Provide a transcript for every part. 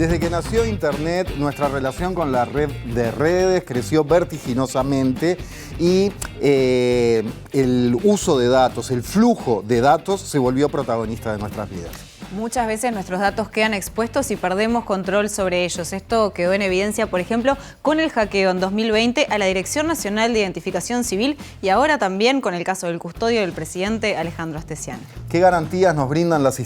Desde que nació Internet, nuestra relación con la red de redes creció vertiginosamente y el uso de datos, el flujo de datos se volvió protagonista de nuestras vidas. Muchas veces nuestros datos quedan expuestos y perdemos control sobre ellos. Esto quedó en evidencia, por ejemplo, con el hackeo en 2020 a la Dirección Nacional de Identificación Civil y ahora también con el caso del custodio del presidente Alejandro Astesiano. ¿Qué garantías nos brindan las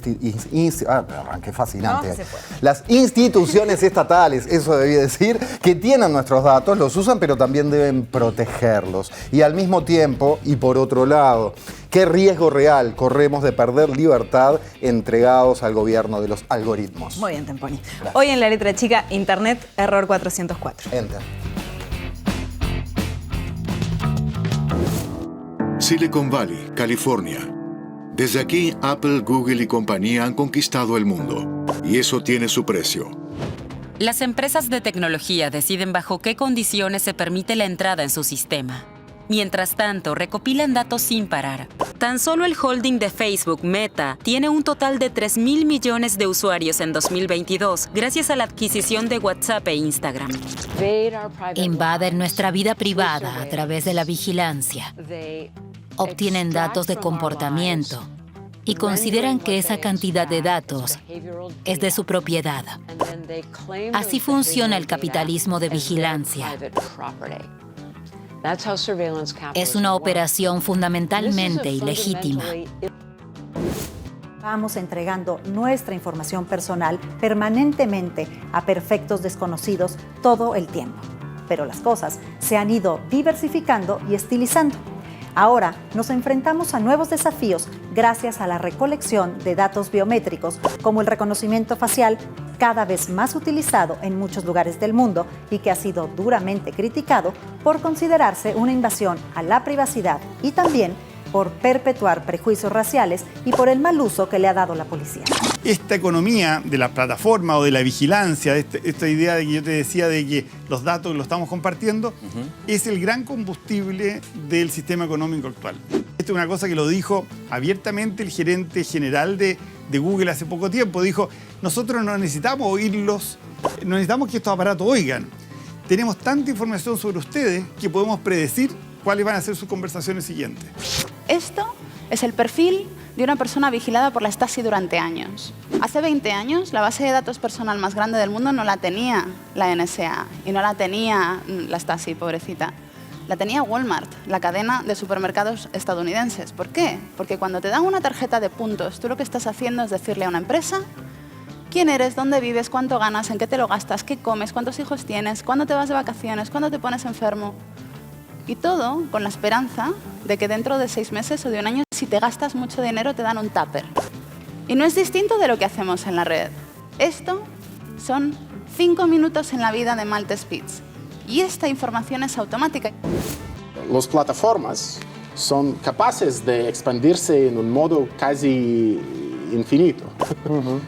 las instituciones estatales, eso debí decir, que tienen nuestros datos, los usan, pero también deben protegerlos? Y al mismo tiempo, y por otro lado, ¿qué riesgo real corremos de perder libertad entregados al gobierno de los algoritmos? Muy bien, Temponi. Hoy en La Letra Chica, Internet, error 404. Enter. Silicon Valley, California. Desde aquí, Apple, Google y compañía han conquistado el mundo. Y eso tiene su precio. Las empresas de tecnología deciden bajo qué condiciones se permite la entrada en su sistema. Mientras tanto, recopilan datos sin parar. Tan solo el holding de Facebook, Meta, tiene un total de 3.000 millones de usuarios en 2022, gracias a la adquisición de WhatsApp e Instagram. Invaden nuestra vida privada a través de la vigilancia. Obtienen datos de comportamiento y consideran que esa cantidad de datos es de su propiedad. Así funciona el capitalismo de vigilancia. Es una operación fundamentalmente ilegítima. Vamos entregando nuestra información personal permanentemente a perfectos desconocidos todo el tiempo. Pero las cosas se han ido diversificando y estilizando. Ahora nos enfrentamos a nuevos desafíos gracias a la recolección de datos biométricos, como el reconocimiento facial, cada vez más utilizado en muchos lugares del mundo y que ha sido duramente criticado por considerarse una invasión a la privacidad y también por perpetuar prejuicios raciales y por el mal uso que le ha dado la policía. Esta economía de la plataforma o de la vigilancia, esta idea de que yo te decía de que los datos los estamos compartiendo, es el gran combustible del sistema económico actual. Esto es una cosa que lo dijo abiertamente el gerente general de Google hace poco tiempo. Dijo, nosotros no necesitamos oírlos, no necesitamos que estos aparatos oigan. Tenemos tanta información sobre ustedes que podemos predecir cuáles van a ser sus conversaciones siguientes. Esto es el perfil de una persona vigilada por la Stasi durante años. Hace 20 años, la base de datos personal más grande del mundo no la tenía la NSA y no la tenía la Stasi, pobrecita. La tenía Walmart, la cadena de supermercados estadounidenses. ¿Por qué? Porque cuando te dan una tarjeta de puntos, tú lo que estás haciendo es decirle a una empresa quién eres, dónde vives, cuánto ganas, en qué te lo gastas, qué comes, cuántos hijos tienes, cuándo te vas de vacaciones, cuándo te pones enfermo. Y todo con la esperanza de que dentro de 6 meses o de un año, si te gastas mucho dinero, te dan un tupper. Y no es distinto de lo que hacemos en la red. Esto son 5 minutos en la vida de Malte Spitz. Y esta información es automática. Las plataformas son capaces de expandirse en un modo casi infinito.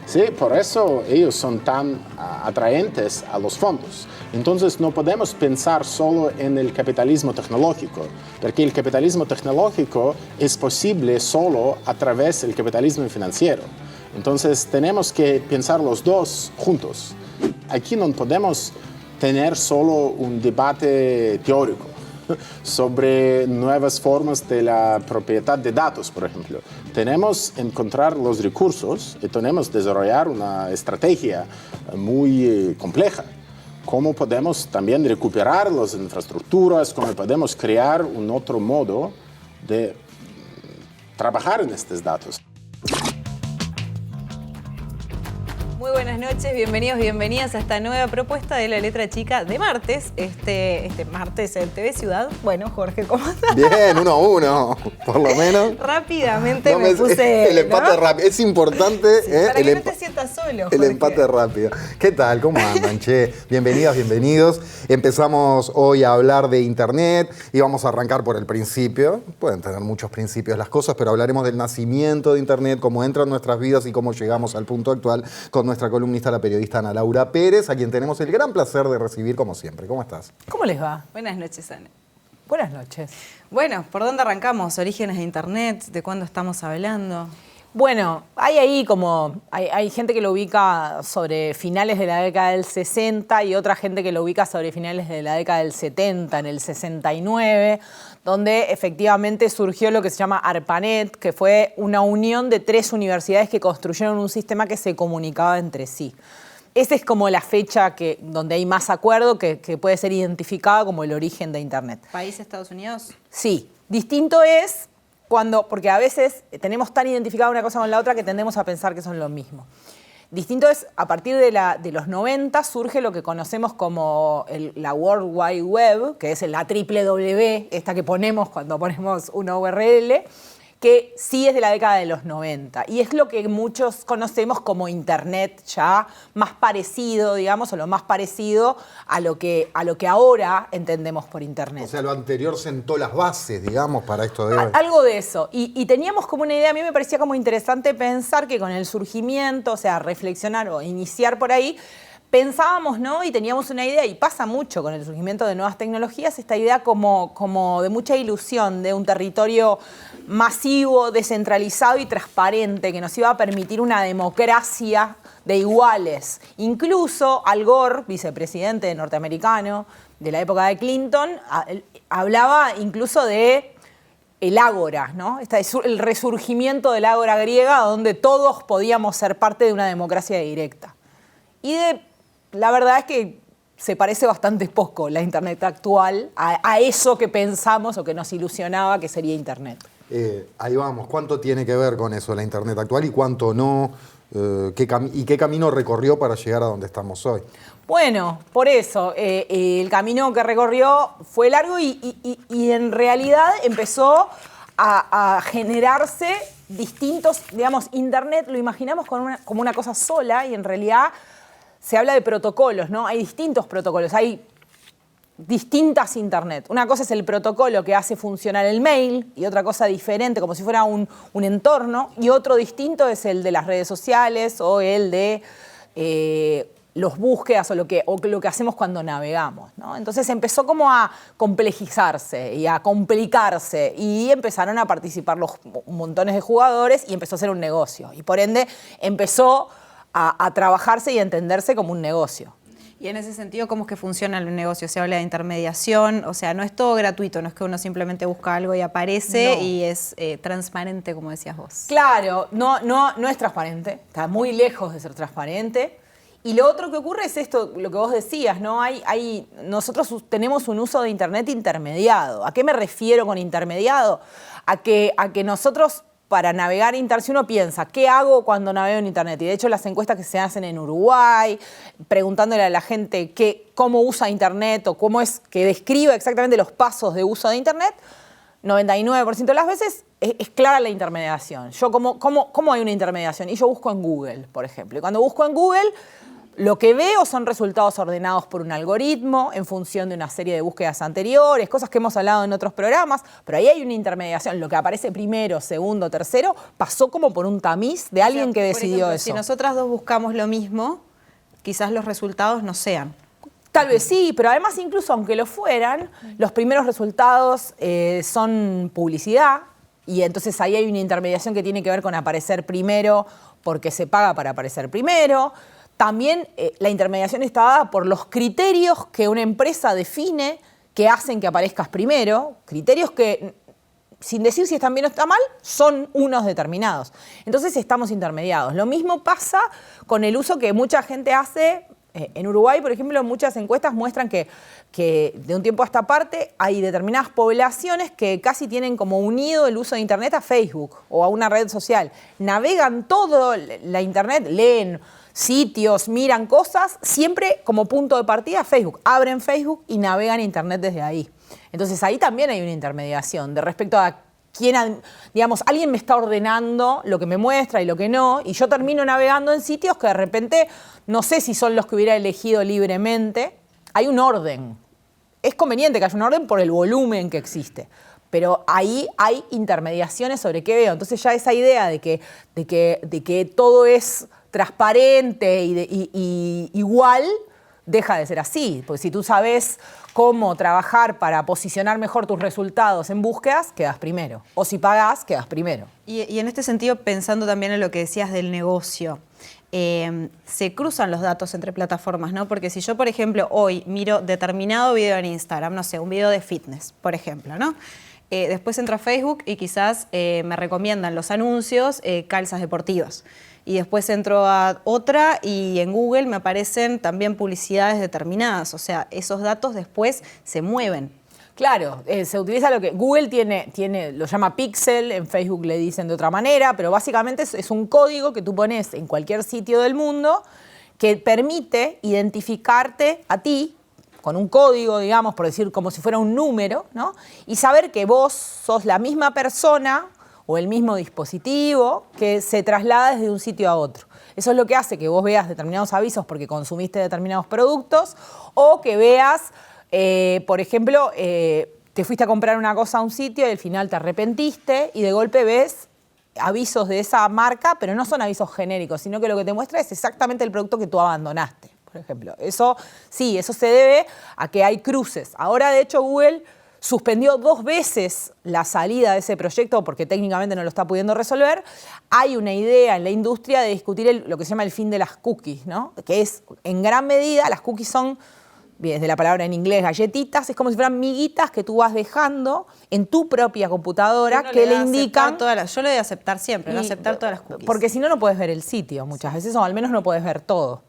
Sí, por eso ellos son tan atraentes a los fondos. Entonces no podemos pensar solo en el capitalismo tecnológico, porque el capitalismo tecnológico es posible solo a través del capitalismo financiero. Entonces tenemos que pensar los dos juntos. Aquí no podemos tener solo un debate teórico sobre nuevas formas de la propiedad de datos, por ejemplo. Tenemos que encontrar los recursos y tenemos que desarrollar una estrategia muy compleja. Cómo podemos también recuperar las infraestructuras, cómo podemos crear un otro modo de trabajar en estos datos. Muy buenas noches, bienvenidos, bienvenidas a esta nueva propuesta de La Letra Chica de martes. Este martes en TV Ciudad. Bueno, Jorge, ¿cómo estás? Bien, 1-1, por lo menos. Rápidamente me puse... El empate rápido. Es importante. Sí, para que no te sientas solo, Jorge. El empate rápido. ¿Qué tal? ¿Cómo andan, che? Bienvenidas, bienvenidos. Empezamos hoy a hablar de Internet y vamos a arrancar por el principio. Pueden tener muchos principios las cosas, pero hablaremos del nacimiento de Internet, cómo entra en nuestras vidas y cómo llegamos al punto actual con nuestra columnista, la periodista Ana Laura Pérez, a quien tenemos el gran placer de recibir como siempre. ¿Cómo estás? ¿Cómo les va? Buenas noches, Ana. Buenas noches. Bueno, ¿por dónde arrancamos? ¿Orígenes de Internet? ¿De cuándo estamos hablando? Bueno, hay gente que lo ubica sobre finales de la década del 60 y otra gente que lo ubica sobre finales de la década del 70, en el 69, donde efectivamente surgió lo que se llama ARPANET, que fue una unión de 3 universidades que construyeron un sistema que se comunicaba entre sí. Esa es como la fecha donde hay más acuerdo, que puede ser identificada como el origen de Internet. ¿País Estados Unidos? Sí. Distinto es porque a veces tenemos tan identificada una cosa con la otra que tendemos a pensar que son lo mismo. Distinto es, a partir de los 90 surge lo que conocemos como la World Wide Web, que es la www, esta que ponemos cuando ponemos una URL, que sí es de la década de los 90. Y es lo que muchos conocemos como Internet, ya más parecido, digamos, o lo más parecido a lo que ahora entendemos por Internet. O sea, lo anterior sentó las bases, digamos, para esto de hoy. Algo de eso. Y teníamos como una idea, a mí me parecía como interesante pensar que con el surgimiento, o sea, reflexionar o iniciar por ahí, pensábamos, ¿no? Y teníamos una idea, y pasa mucho con el surgimiento de nuevas tecnologías, esta idea como de mucha ilusión, de un territorio masivo, descentralizado y transparente, que nos iba a permitir una democracia de iguales. Incluso Al Gore, vicepresidente norteamericano de la época de Clinton, hablaba incluso de el ágora, ¿no? El resurgimiento del ágora griega, donde todos podíamos ser parte de una democracia directa. Y la verdad es que se parece bastante poco la Internet actual a eso que pensamos o que nos ilusionaba que sería Internet. Ahí vamos. ¿Cuánto tiene que ver con eso la Internet actual y cuánto no? ¿Qué camino recorrió para llegar a donde estamos hoy? Bueno, por eso, el camino que recorrió fue largo y en realidad empezó a generarse distintos, digamos, Internet lo imaginamos como una cosa sola y en realidad se habla de protocolos, ¿no? Hay distintos protocolos, hay distintas Internet. Una cosa es el protocolo que hace funcionar el mail y otra cosa diferente, como si fuera un entorno, y otro distinto es el de las redes sociales o el de los búsquedas o lo que hacemos cuando navegamos, ¿no? Entonces empezó como a complejizarse y a complicarse y empezaron a participar montones de jugadores y empezó a ser un negocio. Y por ende empezó a trabajarse y a entenderse como un negocio. Y en ese sentido, ¿cómo es que funciona el negocio? Se habla de intermediación, o sea, no es todo gratuito, no es que uno simplemente busca algo y aparece y es transparente, como decías vos. Claro, no es transparente, está muy lejos de ser transparente. Y lo otro que ocurre es esto, lo que vos decías, ¿no? Nosotros tenemos un uso de Internet intermediado. ¿A qué me refiero con intermediado? A que nosotros, para navegar Internet, si uno piensa, ¿qué hago cuando navego en Internet? Y de hecho las encuestas que se hacen en Uruguay, preguntándole a la gente cómo usa Internet o cómo es que describe exactamente los pasos de uso de Internet, 99% de las veces es clara la intermediación. ¿Cómo hay una intermediación? Y yo busco en Google, por ejemplo. Y cuando busco en Google, lo que veo son resultados ordenados por un algoritmo en función de una serie de búsquedas anteriores, cosas que hemos hablado en otros programas, pero ahí hay una intermediación. Lo que aparece primero, segundo, tercero, pasó como por un tamiz de alguien que decidió por ejemplo, eso. Si nosotras dos buscamos lo mismo, quizás los resultados no sean. Tal vez sí, pero además incluso aunque lo fueran, los primeros resultados son publicidad y entonces ahí hay una intermediación que tiene que ver con aparecer primero porque se paga para aparecer primero. También la intermediación está dada por los criterios que una empresa define que hacen que aparezcas primero, criterios que, sin decir si están bien o están mal, son unos determinados. Entonces estamos intermediados. Lo mismo pasa con el uso que mucha gente hace. En Uruguay, por ejemplo, muchas encuestas muestran que de un tiempo a esta parte hay determinadas poblaciones que casi tienen como unido el uso de Internet a Facebook o a una red social. Navegan todo la Internet, leen sitios, miran cosas, siempre como punto de partida Facebook. Abren Facebook y navegan Internet desde ahí. Entonces ahí también hay una intermediación de respecto a quién, digamos, alguien me está ordenando lo que me muestra y lo que no, y yo termino navegando en sitios que de repente no sé si son los que hubiera elegido libremente. Hay un orden. Es conveniente que haya un orden por el volumen que existe. Pero ahí hay intermediaciones sobre qué veo. Entonces ya esa idea de que todo es transparente y igual deja de ser así. Porque si tú sabes cómo trabajar para posicionar mejor tus resultados en búsquedas, quedas primero. O si pagás, quedas primero. Y en este sentido, pensando también en lo que decías del negocio, se cruzan los datos entre plataformas, ¿no? Porque si yo, por ejemplo, hoy miro determinado video en Instagram, no sé, un video de fitness, por ejemplo, ¿no? Después entro a Facebook y quizás me recomiendan los anuncios calzas deportivas. Y después entro a otra y en Google me aparecen también publicidades determinadas. O sea, esos datos después se mueven. Claro, se utiliza lo que Google tiene, lo llama pixel, en Facebook le dicen de otra manera, pero básicamente es un código que tú pones en cualquier sitio del mundo que permite identificarte a ti con un código, digamos, por decir, como si fuera un número, ¿no? Y saber que vos sos la misma persona o el mismo dispositivo que se traslada desde un sitio a otro. Eso es lo que hace que vos veas determinados avisos porque consumiste determinados productos o que veas, por ejemplo, te fuiste a comprar una cosa a un sitio y al final te arrepentiste y de golpe ves avisos de esa marca, pero no son avisos genéricos, sino que lo que te muestra es exactamente el producto que tú abandonaste, por ejemplo. Eso sí, eso se debe a que hay cruces. Ahora, de hecho, Google suspendió 2 veces la salida de ese proyecto porque técnicamente no lo está pudiendo resolver. Hay una idea en la industria de discutir lo que se llama el fin de las cookies, ¿no? Que es, en gran medida, las cookies son, desde la palabra en inglés, galletitas, es como si fueran miguitas que tú vas dejando en tu propia computadora que le indican... Yo le doy a aceptar siempre, no aceptar todas las cookies. Porque si no, no puedes ver el sitio muchas veces, o al menos no puedes ver todo.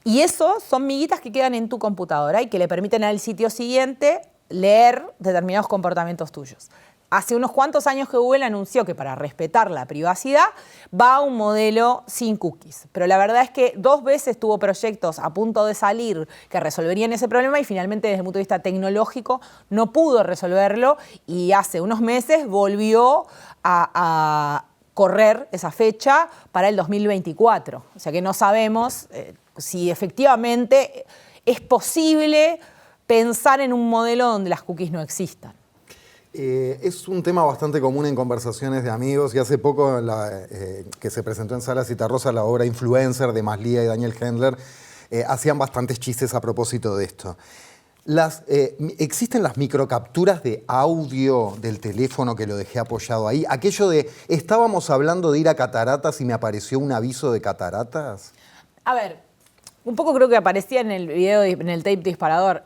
Y eso son miguitas que quedan en tu computadora y que le permiten al sitio siguiente leer determinados comportamientos tuyos. Hace unos cuantos años que Google anunció que para respetar la privacidad va a un modelo sin cookies. Pero la verdad es que 2 veces tuvo proyectos a punto de salir que resolverían ese problema y finalmente desde el punto de vista tecnológico no pudo resolverlo y hace unos meses volvió a correr esa fecha para el 2024. O sea que no sabemos si efectivamente es posible pensar en un modelo donde las cookies no existan. Es un tema bastante común en conversaciones de amigos y hace poco que se presentó en Sala Citarrosa la obra Influencer de Maslía y Daniel Hendler, hacían bastantes chistes a propósito de esto. ¿Existen las microcapturas de audio del teléfono que lo dejé apoyado ahí? Aquello de, estábamos hablando de ir a cataratas y me apareció un aviso de cataratas. A ver, un poco creo que aparecía en el video, en el tape disparador.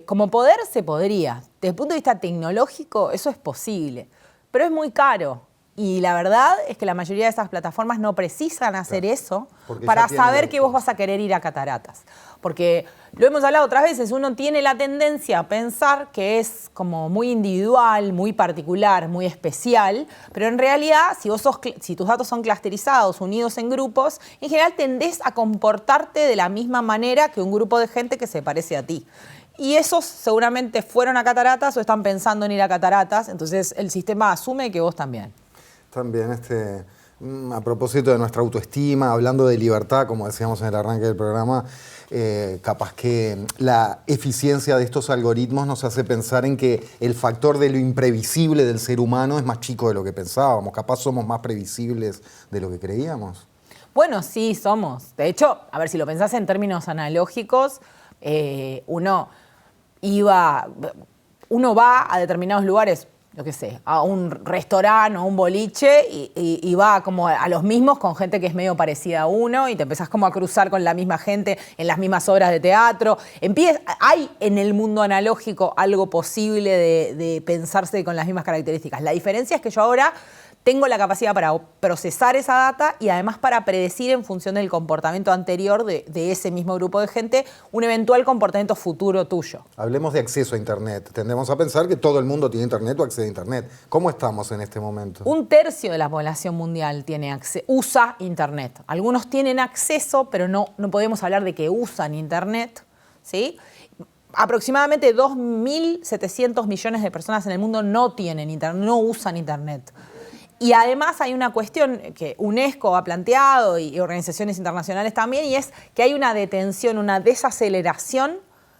Como poder se podría. Desde el punto de vista tecnológico eso es posible, pero es muy caro. Y la verdad es que la mayoría de esas plataformas no precisan hacer eso para saber que vos vas a querer ir a cataratas. Porque lo hemos hablado otras veces, uno tiene la tendencia a pensar que es como muy individual, muy particular, muy especial, pero en realidad si tus datos son clusterizados, unidos en grupos, en general tendés a comportarte de la misma manera que un grupo de gente que se parece a ti. Y esos seguramente fueron a cataratas o están pensando en ir a cataratas, entonces el sistema asume que vos también. También, a propósito de nuestra autoestima, hablando de libertad, como decíamos en el arranque del programa, capaz que la eficiencia de estos algoritmos nos hace pensar en que el factor de lo imprevisible del ser humano es más chico de lo que pensábamos. Capaz somos más previsibles de lo que creíamos. Bueno, sí, somos. De hecho, a ver, si lo pensás en términos analógicos, uno va a determinados lugares, yo qué sé, a un restaurante o a un boliche y va como a los mismos con gente que es medio parecida a uno y te empezás como a cruzar con la misma gente en las mismas obras de teatro. Hay en el mundo analógico algo posible de pensarse con las mismas características. La diferencia es que yo ahora tengo la capacidad para procesar esa data y además para predecir en función del comportamiento anterior de ese mismo grupo de gente un eventual comportamiento futuro tuyo. Hablemos de acceso a Internet. Tendemos a pensar que todo el mundo tiene Internet o accede a Internet. ¿Cómo estamos en este momento? 1/3 de la población mundial usa Internet. Algunos tienen acceso, pero no podemos hablar de que usan Internet, ¿sí? Aproximadamente 2.700 millones de personas en el mundo no tienen Internet, no usan Internet. Y además hay una cuestión que UNESCO ha planteado y organizaciones internacionales también, y es que hay una detención, una desaceleración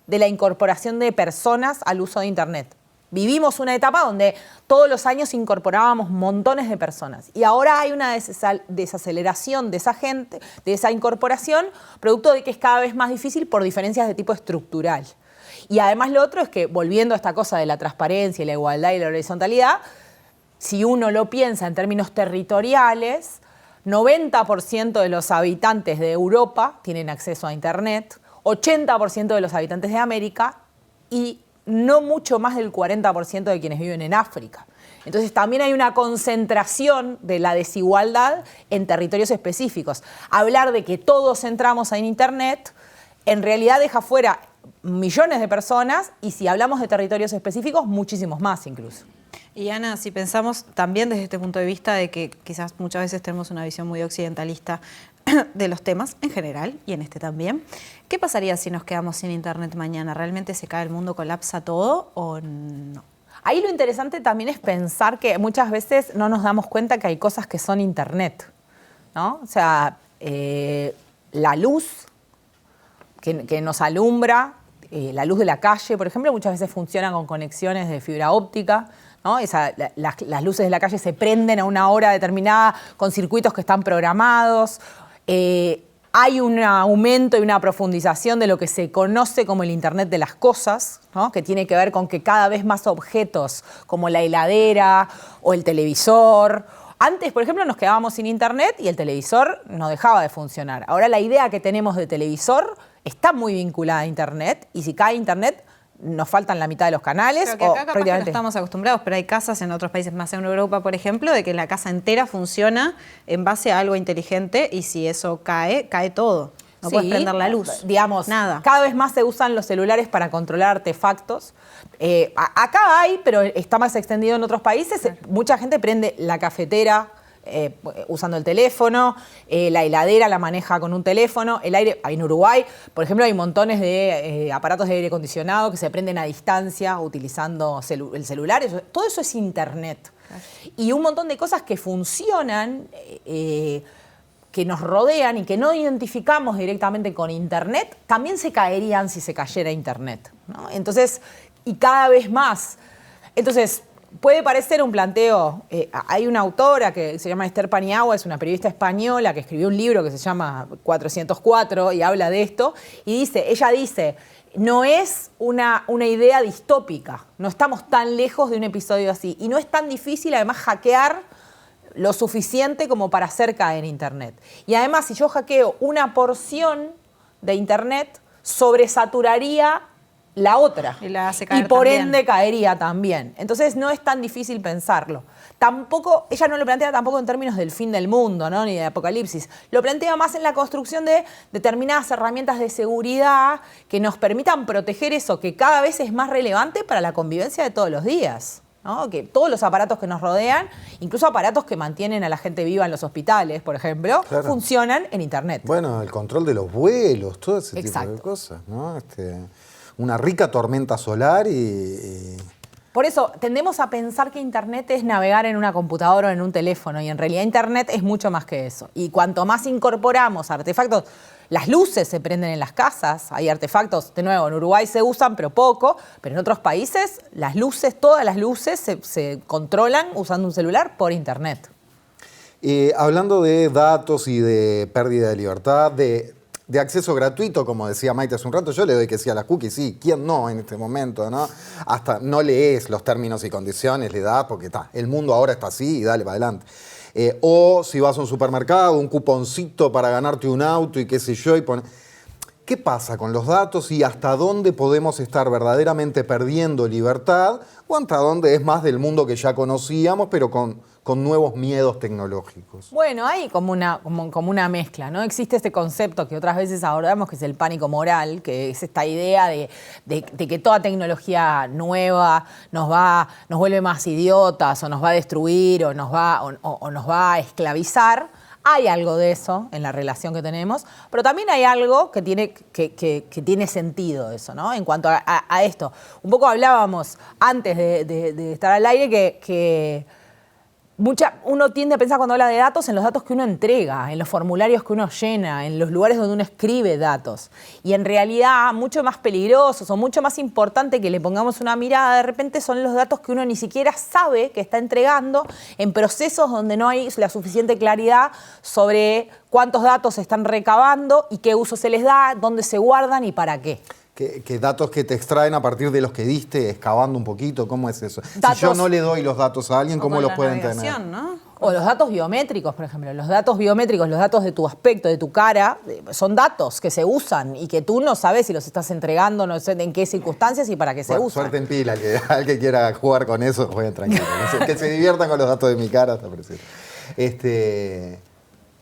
de la incorporación de personas al uso de Internet. vivimos una etapa donde todos los años incorporábamos montones de personas. Y ahora hay una desaceleración de esa gente, de esa incorporación, producto de que es cada vez más difícil por diferencias de tipo estructural. Y además lo otro es que, volviendo a esta cosa de la transparencia y la igualdad y la horizontalidad, si uno lo piensa en términos territoriales, 90% de los habitantes de Europa tienen acceso a Internet, 80% de los habitantes de América y no mucho más del 40% de quienes viven en África. Entonces también hay una concentración de la desigualdad en territorios específicos. Hablar de que todos entramos en Internet en realidad deja fuera millones de personas y si hablamos de territorios específicos, muchísimos más incluso. Y Ana, si pensamos también desde este punto de vista de que quizás muchas veces tenemos una visión muy occidentalista de los temas en general y en este también, ¿qué pasaría si nos quedamos sin Internet mañana? ¿Realmente se cae el mundo, colapsa todo o no? Ahí lo interesante también es pensar que muchas veces no nos damos cuenta que hay cosas que son Internet, ¿no? O sea, la luz que nos alumbra, la luz de la calle, por ejemplo, muchas veces funciona con conexiones de fibra óptica, ¿no? Las luces de la calle se prenden a una hora determinada con circuitos que están programados. Hay un aumento y una profundización de lo que se conoce como el Internet de las cosas, ¿no? Que tiene que ver con que cada vez más objetos como la heladera o el televisor. Antes, por ejemplo, nos quedábamos sin Internet y el televisor no dejaba de funcionar. Ahora la idea que tenemos de televisor está muy vinculada a Internet y si cae Internet nos faltan la mitad de los canales. Creo que acá capaz que no estamos acostumbrados, pero hay casas en otros países, más en Europa, por ejemplo, de que la casa entera funciona en base a algo inteligente y si eso cae, cae todo. No puedes prender la luz. Digamos, nada. Cada vez más se usan los celulares para controlar artefactos. Acá hay, pero está más extendido en otros países. Claro. Mucha gente prende la cafetera usando el teléfono, la heladera la maneja con un teléfono, el aire, en Uruguay, por ejemplo, hay montones de aparatos de aire acondicionado que se prenden a distancia utilizando el celular, todo eso es Internet. Claro. Y un montón de cosas que funcionan, que nos rodean y que no identificamos directamente con Internet, también se caerían si se cayera Internet, ¿no? Entonces, y cada vez más. Entonces, puede parecer un planteo, hay una autora que se llama Esther Paniagua, es una periodista española que escribió un libro que se llama 404 y habla de esto, y ella dice, no es una idea distópica, no estamos tan lejos de un episodio así, y no es tan difícil además hackear lo suficiente como para hacer caer Internet. Y además, si yo hackeo una porción de Internet, sobresaturaría la otra. Y la hace caer y por también. Ende caería también. Entonces no es tan difícil pensarlo. Tampoco, ella no lo plantea tampoco en términos del fin del mundo, ¿no? Ni de apocalipsis. Lo plantea más en la construcción de determinadas herramientas de seguridad que nos permitan proteger eso que cada vez es más relevante para la convivencia de todos los días, ¿no? Que todos los aparatos que nos rodean, incluso aparatos que mantienen a la gente viva en los hospitales, por ejemplo, claro, funcionan en Internet. Bueno, el control de los vuelos, todo ese tipo de cosas, ¿no? Una rica tormenta solar y... Por eso tendemos a pensar que Internet es navegar en una computadora o en un teléfono y en realidad Internet es mucho más que eso. Y cuanto más incorporamos artefactos, las luces se prenden en las casas, hay artefactos, de nuevo, en Uruguay se usan pero poco, pero en otros países las luces, todas las luces se controlan usando un celular por Internet. Hablando de datos y de pérdida de libertad, de acceso gratuito, como decía Maite hace un rato, yo le doy que sí a las cookies, sí, ¿quién no en este momento, no? Hasta no lees los términos y condiciones, le das porque el mundo ahora está así y dale para adelante. O si vas a un supermercado, un cuponcito para ganarte un auto y qué sé yo, ¿qué pasa con los datos y hasta dónde podemos estar verdaderamente perdiendo libertad o hasta dónde es más del mundo que ya conocíamos, pero con nuevos miedos tecnológicos? Bueno, hay como una mezcla, ¿no? Existe este concepto que otras veces abordamos, que es el pánico moral, que es esta idea de que toda tecnología nueva nos vuelve más idiotas, o nos va a destruir, o nos va a esclavizar. Hay algo de eso en la relación que tenemos, pero también hay algo que tiene sentido eso, ¿no? En cuanto a esto. Un poco hablábamos antes de estar al aire que uno tiende a pensar cuando habla de datos en los datos que uno entrega, en los formularios que uno llena, en los lugares donde uno escribe datos. Y en realidad, mucho más peligrosos o mucho más importante que le pongamos una mirada de repente son los datos que uno ni siquiera sabe que está entregando en procesos donde no hay la suficiente claridad sobre cuántos datos se están recabando y qué uso se les da, dónde se guardan y para qué. ¿Qué datos que te extraen a partir de los que diste, excavando un poquito? ¿Cómo es eso? Datos, si yo no le doy los datos a alguien, ¿cómo los pueden tener? ¿No? O los datos biométricos, por ejemplo. Los datos biométricos, los datos de tu aspecto, de tu cara, son datos que se usan y que tú no sabes si los estás entregando, no sé en qué circunstancias y para qué se usan. Suerte en pila, al que quiera jugar con eso, jueguen tranquilo. Que se diviertan con los datos de mi cara, está precioso.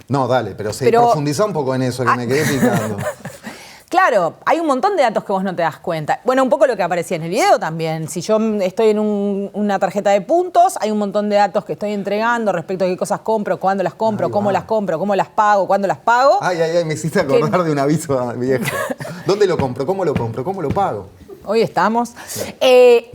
No, dale, pero profundiza un poco en eso, que me quedé picando. Claro, hay un montón de datos que vos no te das cuenta. Bueno, un poco lo que aparecía en el video también. Si yo estoy en una tarjeta de puntos, hay un montón de datos que estoy entregando respecto a qué cosas compro, cuándo las compro, cómo las pago, cuándo las pago. Ay, me hiciste acordar de un aviso viejo. ¿Dónde lo compro? ¿Cómo lo compro? ¿Cómo lo pago? Hoy estamos. Sí.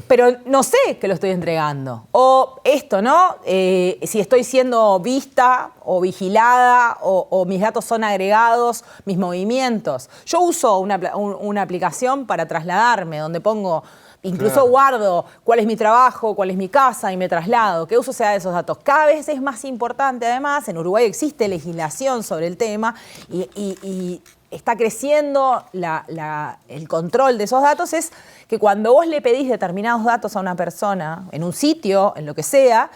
Pero no sé que lo estoy entregando. O esto, ¿no? Si estoy siendo vista o vigilada o mis datos son agregados, mis movimientos. Yo uso una aplicación para trasladarme, donde pongo, incluso guardo cuál es mi trabajo, cuál es mi casa y me traslado. ¿Qué uso se da de esos datos? Cada vez es más importante, además, en Uruguay existe legislación sobre el tema y está creciendo el control de esos datos, es que cuando vos le pedís determinados datos a una persona, en un sitio, en lo que sea,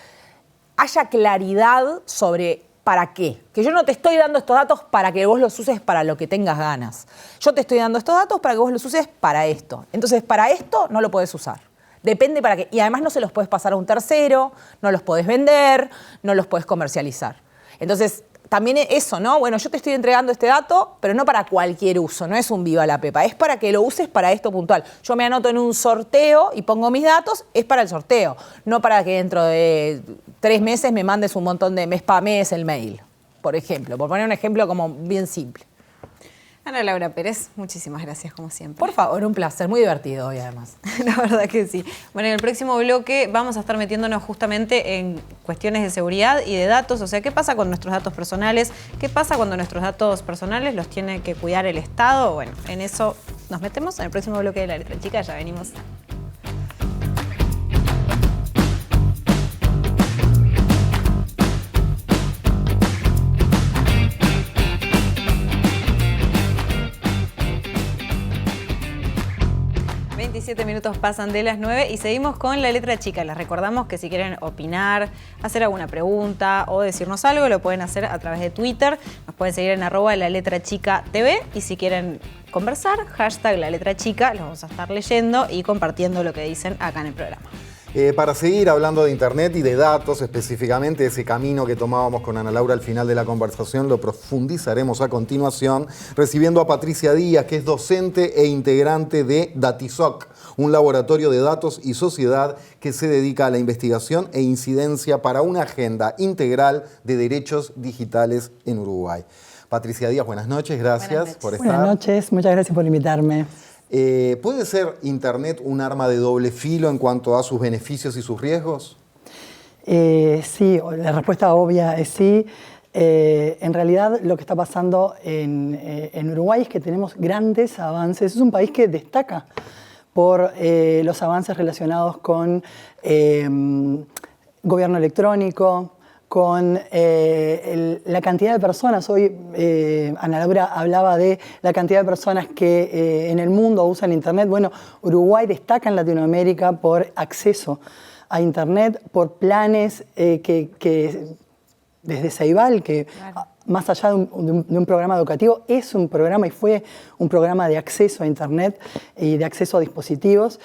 haya claridad sobre para qué. Que yo no te estoy dando estos datos para que vos los uses para lo que tengas ganas. Yo te estoy dando estos datos para que vos los uses para esto. Entonces, para esto no lo podés usar. Depende para qué. Y además no se los podés pasar a un tercero, no los podés vender, no los podés comercializar. Entonces, también eso, ¿no? Bueno, yo te estoy entregando este dato, pero no para cualquier uso, no es un viva la pepa, es para que lo uses para esto puntual. Yo me anoto en un sorteo y pongo mis datos, es para el sorteo, no para que dentro de 3 meses me mandes un montón de mes para mes el mail, por ejemplo, por poner un ejemplo como bien simple. Ana Laura Pérez, muchísimas gracias como siempre. Por favor, un placer, muy divertido hoy además. La verdad que sí. Bueno, en el próximo bloque vamos a estar metiéndonos justamente en cuestiones de seguridad y de datos, o sea, ¿qué pasa con nuestros datos personales? ¿Qué pasa cuando nuestros datos personales los tiene que cuidar el Estado? Bueno, en eso nos metemos en el próximo bloque de La Letra Chica, ya venimos. Minutos pasan de las 9 y seguimos con La Letra Chica. Les recordamos que si quieren opinar, hacer alguna pregunta o decirnos algo, lo pueden hacer a través de Twitter. Nos pueden seguir en @LaLetraChicaTV y si quieren conversar, #LaLetraChica, los vamos a estar leyendo y compartiendo lo que dicen acá en el programa. Para seguir hablando de Internet y de datos, específicamente ese camino que tomábamos con Ana Laura al final de la conversación, lo profundizaremos a continuación, recibiendo a Patricia Díaz, que es docente e integrante de Datisoc, un laboratorio de datos y sociedad que se dedica a la investigación e incidencia para una agenda integral de derechos digitales en Uruguay. Patricia Díaz, buenas noches, gracias por estar. Buenas noches, muchas gracias por invitarme. ¿Puede ser Internet un arma de doble filo en cuanto a sus beneficios y sus riesgos? Sí, la respuesta obvia es sí. En realidad lo que está pasando en Uruguay es que tenemos grandes avances. Es un país que destaca por los avances relacionados con gobierno electrónico, con la cantidad de personas. Hoy Ana Laura hablaba de la cantidad de personas que en el mundo usan Internet. Bueno, Uruguay destaca en Latinoamérica por acceso a Internet, por planes que desde Ceibal, que claro, más allá de un programa educativo, es un programa y fue un programa de acceso a Internet y de acceso a dispositivos.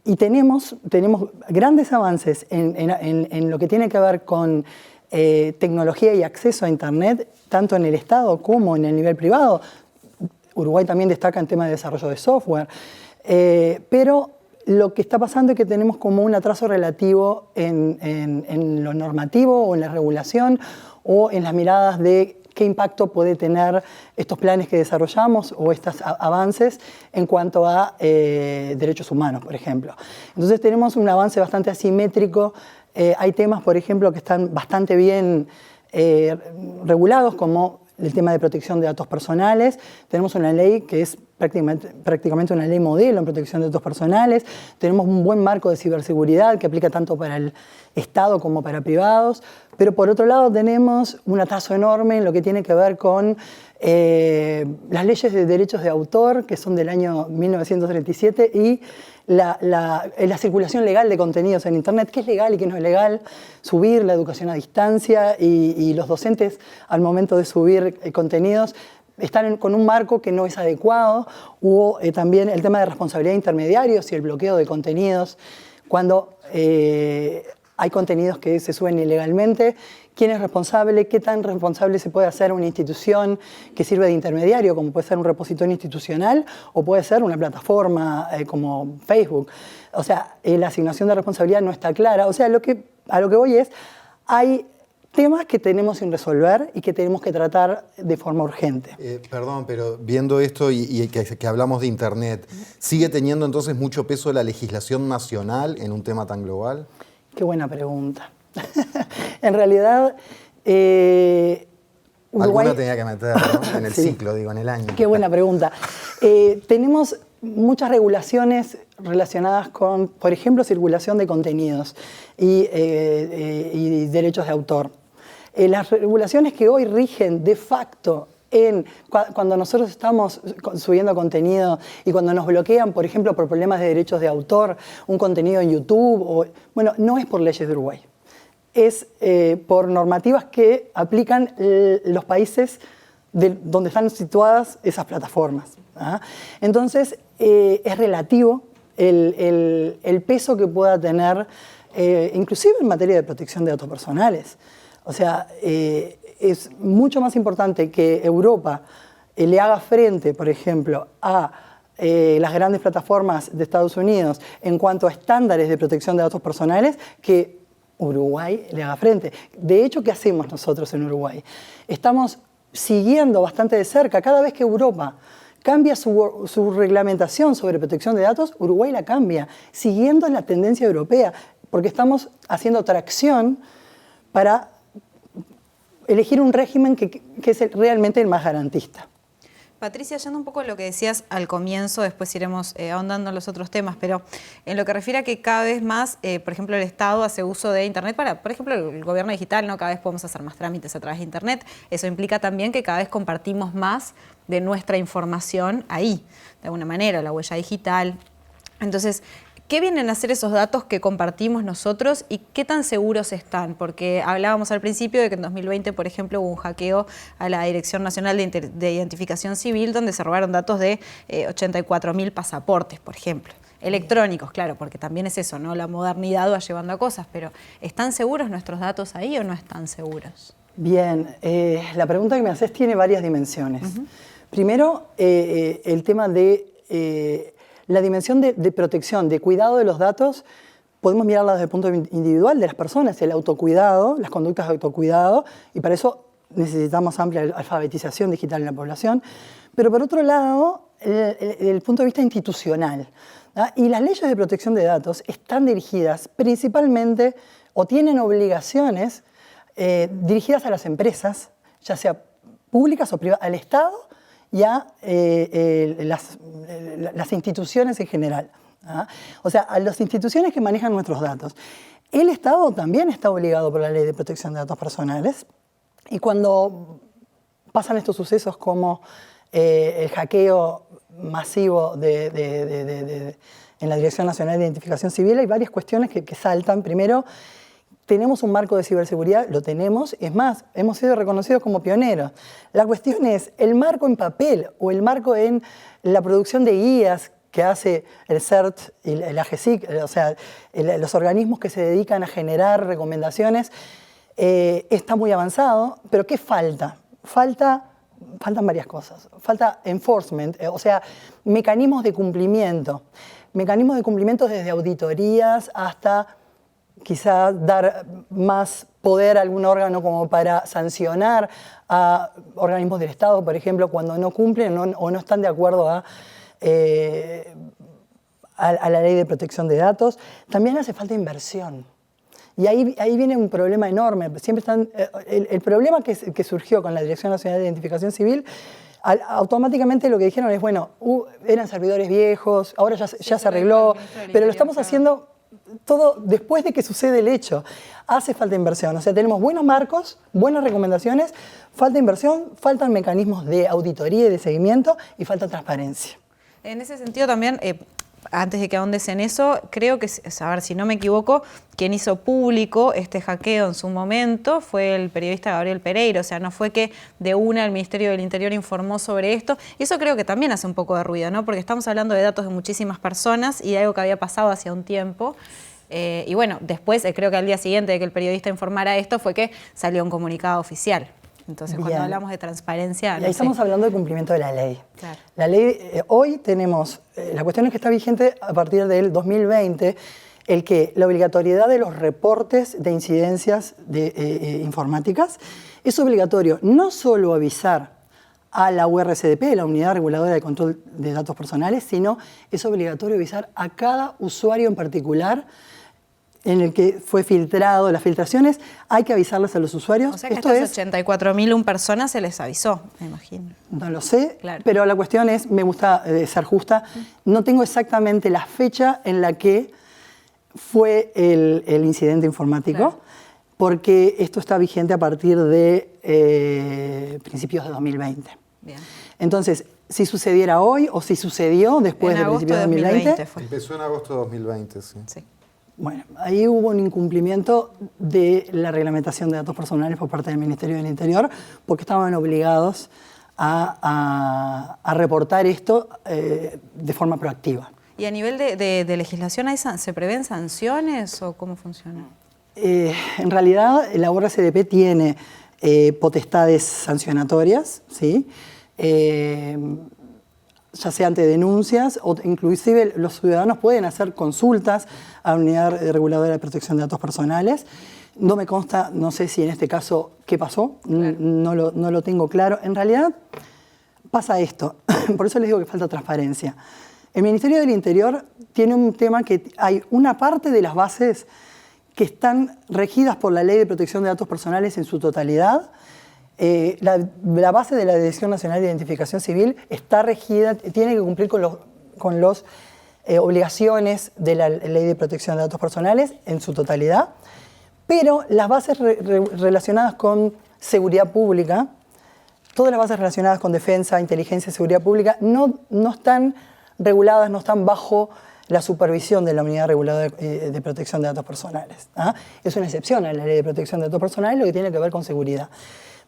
Y tenemos grandes avances en lo que tiene que ver con tecnología y acceso a Internet, tanto en el Estado como en el nivel privado. Uruguay también destaca en temas de desarrollo de software. Pero lo que está pasando es que tenemos como un atraso relativo en lo normativo o en la regulación o en las miradas de qué impacto puede tener estos planes que desarrollamos o estos avances en cuanto a derechos humanos, por ejemplo. Entonces tenemos un avance bastante asimétrico Hay temas, por ejemplo, que están bastante bien regulados, como el tema de protección de datos personales. Tenemos una ley que es prácticamente una ley modelo en protección de datos personales. Tenemos un buen marco de ciberseguridad que aplica tanto para el Estado como para privados. Pero por otro lado tenemos un atraso enorme en lo que tiene que ver con las leyes de derechos de autor, que son del año 1937, y la circulación legal de contenidos en Internet, qué es legal y qué no es legal, subir, la educación a distancia y los docentes al momento de subir contenidos están con un marco que no es adecuado. Hubo también el tema de responsabilidad de intermediarios y el bloqueo de contenidos cuando hay contenidos que se suben ilegalmente. ¿Quién es responsable? ¿Qué tan responsable se puede hacer una institución que sirve de intermediario, como puede ser un repositorio institucional o puede ser una plataforma como Facebook? O sea, la asignación de responsabilidad no está clara. O sea, a lo que voy es, hay temas que tenemos sin resolver y que tenemos que tratar de forma urgente. Perdón, pero viendo esto y que hablamos de Internet, ¿sigue teniendo entonces mucho peso la legislación nacional en un tema tan global? Qué buena pregunta. En realidad, Uruguay... Alguna tenía que meter, ¿no? En el ciclo, digo, en el año. Qué buena pregunta. Tenemos muchas regulaciones relacionadas con, por ejemplo, circulación de contenidos y derechos de autor. Las regulaciones que hoy rigen de facto cuando nosotros estamos subiendo contenido y cuando nos bloquean, por ejemplo, por problemas de derechos de autor, un contenido en YouTube, bueno, no es por leyes de Uruguay. Es por normativas que aplican los países donde están situadas esas plataformas. ¿Ah? Entonces, es relativo el peso que pueda tener, inclusive en materia de protección de datos personales. O sea, es mucho más importante que Europa le haga frente, por ejemplo, a las grandes plataformas de Estados Unidos en cuanto a estándares de protección de datos personales que Uruguay le haga frente. De hecho, ¿qué hacemos nosotros en Uruguay? Estamos siguiendo bastante de cerca. Cada vez que Europa cambia su reglamentación sobre protección de datos, Uruguay la cambia, siguiendo la tendencia europea, porque estamos haciendo tracción para elegir un régimen que es realmente el más garantista. Patricia, yendo un poco a lo que decías al comienzo, después iremos ahondando en los otros temas, pero en lo que refiere a que cada vez más, por ejemplo, el Estado hace uso de Internet para, por ejemplo, el gobierno digital, ¿no? Cada vez podemos hacer más trámites a través de Internet. Eso implica también que cada vez compartimos más de nuestra información ahí, de alguna manera, la huella digital. Entonces, ¿qué vienen a hacer esos datos que compartimos nosotros y qué tan seguros están? Porque hablábamos al principio de que en 2020, por ejemplo, hubo un hackeo a la Dirección Nacional de Identificación Civil donde se robaron datos de 84.000 pasaportes, por ejemplo. Electrónicos, claro, porque también es eso, ¿no? La modernidad va llevando a cosas, pero ¿están seguros nuestros datos ahí o no están seguros? Bien, la pregunta que me haces tiene varias dimensiones. Primero, el tema de... la dimensión de protección, de cuidado de los datos, podemos mirarla desde el punto individual de las personas, el autocuidado, las conductas de autocuidado, y para eso necesitamos amplia alfabetización digital en la población. Pero por otro lado, el punto de vista institucional. ¿Ah? Y las leyes de protección de datos están dirigidas principalmente, o tienen obligaciones dirigidas a las empresas, ya sea públicas o privadas, al Estado, y a las instituciones en general. ¿Ah? O sea, a las instituciones que manejan nuestros datos. El Estado también está obligado por la Ley de Protección de Datos Personales y cuando pasan estos sucesos como el hackeo masivo en la Dirección Nacional de Identificación Civil, hay varias cuestiones que saltan. Primero, tenemos un marco de ciberseguridad, lo tenemos, es más, hemos sido reconocidos como pioneros. La cuestión es, el marco en papel o el marco en la producción de guías que hace el CERT y el AGESIC, o sea, los organismos que se dedican a generar recomendaciones, está muy avanzado, pero ¿qué falta? Faltan varias cosas. Falta enforcement, o sea, mecanismos de cumplimiento. Mecanismos de cumplimiento desde auditorías hasta quizá dar más poder a algún órgano como para sancionar a organismos del Estado, por ejemplo, cuando no cumplen o no están de acuerdo a la ley de protección de datos. También hace falta inversión. Y ahí viene un problema enorme. Siempre están, el problema que surgió con la Dirección Nacional de Identificación Civil, automáticamente lo que dijeron es, bueno, eran servidores viejos, ahora ya se arregló, pero lo estamos haciendo todo después de que sucede el hecho. Hace falta inversión, o sea, tenemos buenos marcos, buenas recomendaciones, falta inversión, faltan mecanismos de auditoría y de seguimiento y falta transparencia. En ese sentido también, antes de que ahondes en eso, creo que, a ver si no me equivoco, quien hizo público este hackeo en su momento fue el periodista Gabriel Pereira, o sea, no fue que de una el Ministerio del Interior informó sobre esto, y eso creo que también hace un poco de ruido, ¿no? Porque estamos hablando de datos de muchísimas personas y de algo que había pasado hacía un tiempo. Y bueno, después, creo que al día siguiente de que el periodista informara esto fue que salió un comunicado oficial. Entonces, cuando hablamos de transparencia... Y ahí estamos hablando de cumplimiento de la ley. Claro. La ley, hoy tenemos, la cuestión es que está vigente a partir del 2020, la obligatoriedad de los reportes de incidencias informáticas. Es obligatorio no solo avisar a la URSDP, la Unidad Reguladora de Control de Datos Personales, sino es obligatorio avisar a cada usuario en particular en el que fue filtrado, las filtraciones, hay que avisarles a los usuarios. O sea que estas 84.001 personas se les avisó, me imagino. No lo sé, claro. Pero la cuestión es, me gusta ser justa, no tengo exactamente la fecha en la que fue el incidente informático, claro, porque esto está vigente a partir de principios de 2020. Bien. Entonces, si sucediera hoy o si sucedió después de principios de 2020. Empezó en agosto de 2020, sí. Bueno, ahí hubo un incumplimiento de la reglamentación de datos personales por parte del Ministerio del Interior, porque estaban obligados a reportar esto de forma proactiva. ¿Y a nivel de legislación se prevén sanciones o cómo funciona? En realidad, la URSDP tiene potestades sancionatorias, ¿sí? Ya sea ante denuncias o inclusive los ciudadanos pueden hacer consultas a la Unidad Reguladora de Protección de Datos Personales. No me consta, no sé si en este caso qué pasó, claro, no lo tengo claro. En realidad pasa esto, por eso les digo que falta transparencia. El Ministerio del Interior tiene un tema que hay una parte de las bases que están regidas por la Ley de Protección de Datos Personales en su totalidad. La base de la Dirección Nacional de Identificación Civil está regida, tiene que cumplir con las obligaciones de la Ley de Protección de Datos Personales en su totalidad, pero las bases relacionadas con seguridad pública, todas las bases relacionadas con defensa, inteligencia y seguridad pública no están reguladas, no están bajo la supervisión de la Unidad Reguladora de Protección de Datos Personales. Es una excepción a la Ley de Protección de Datos Personales, lo que tiene que ver con seguridad.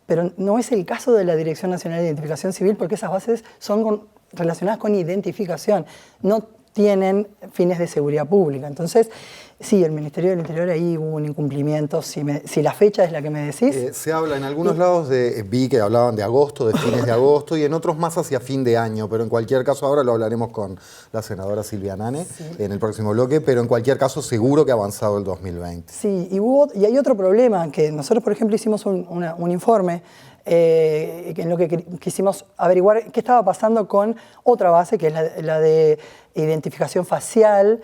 Pero no es el caso de la Dirección Nacional de Identificación Civil porque esas bases son relacionadas con identificación, no tienen fines de seguridad pública. Entonces, sí, el Ministerio del Interior ahí hubo un incumplimiento, si la fecha es la que me decís. Se habla en algunos lados, vi que hablaban de agosto, de fines de agosto, y en otros más hacia fin de año, pero en cualquier caso ahora lo hablaremos con la senadora Silvia Nane en el próximo bloque, pero en cualquier caso seguro que ha avanzado el 2020. Sí, y hay otro problema, que nosotros por ejemplo hicimos un informe en lo que quisimos averiguar qué estaba pasando con otra base, que es la de identificación facial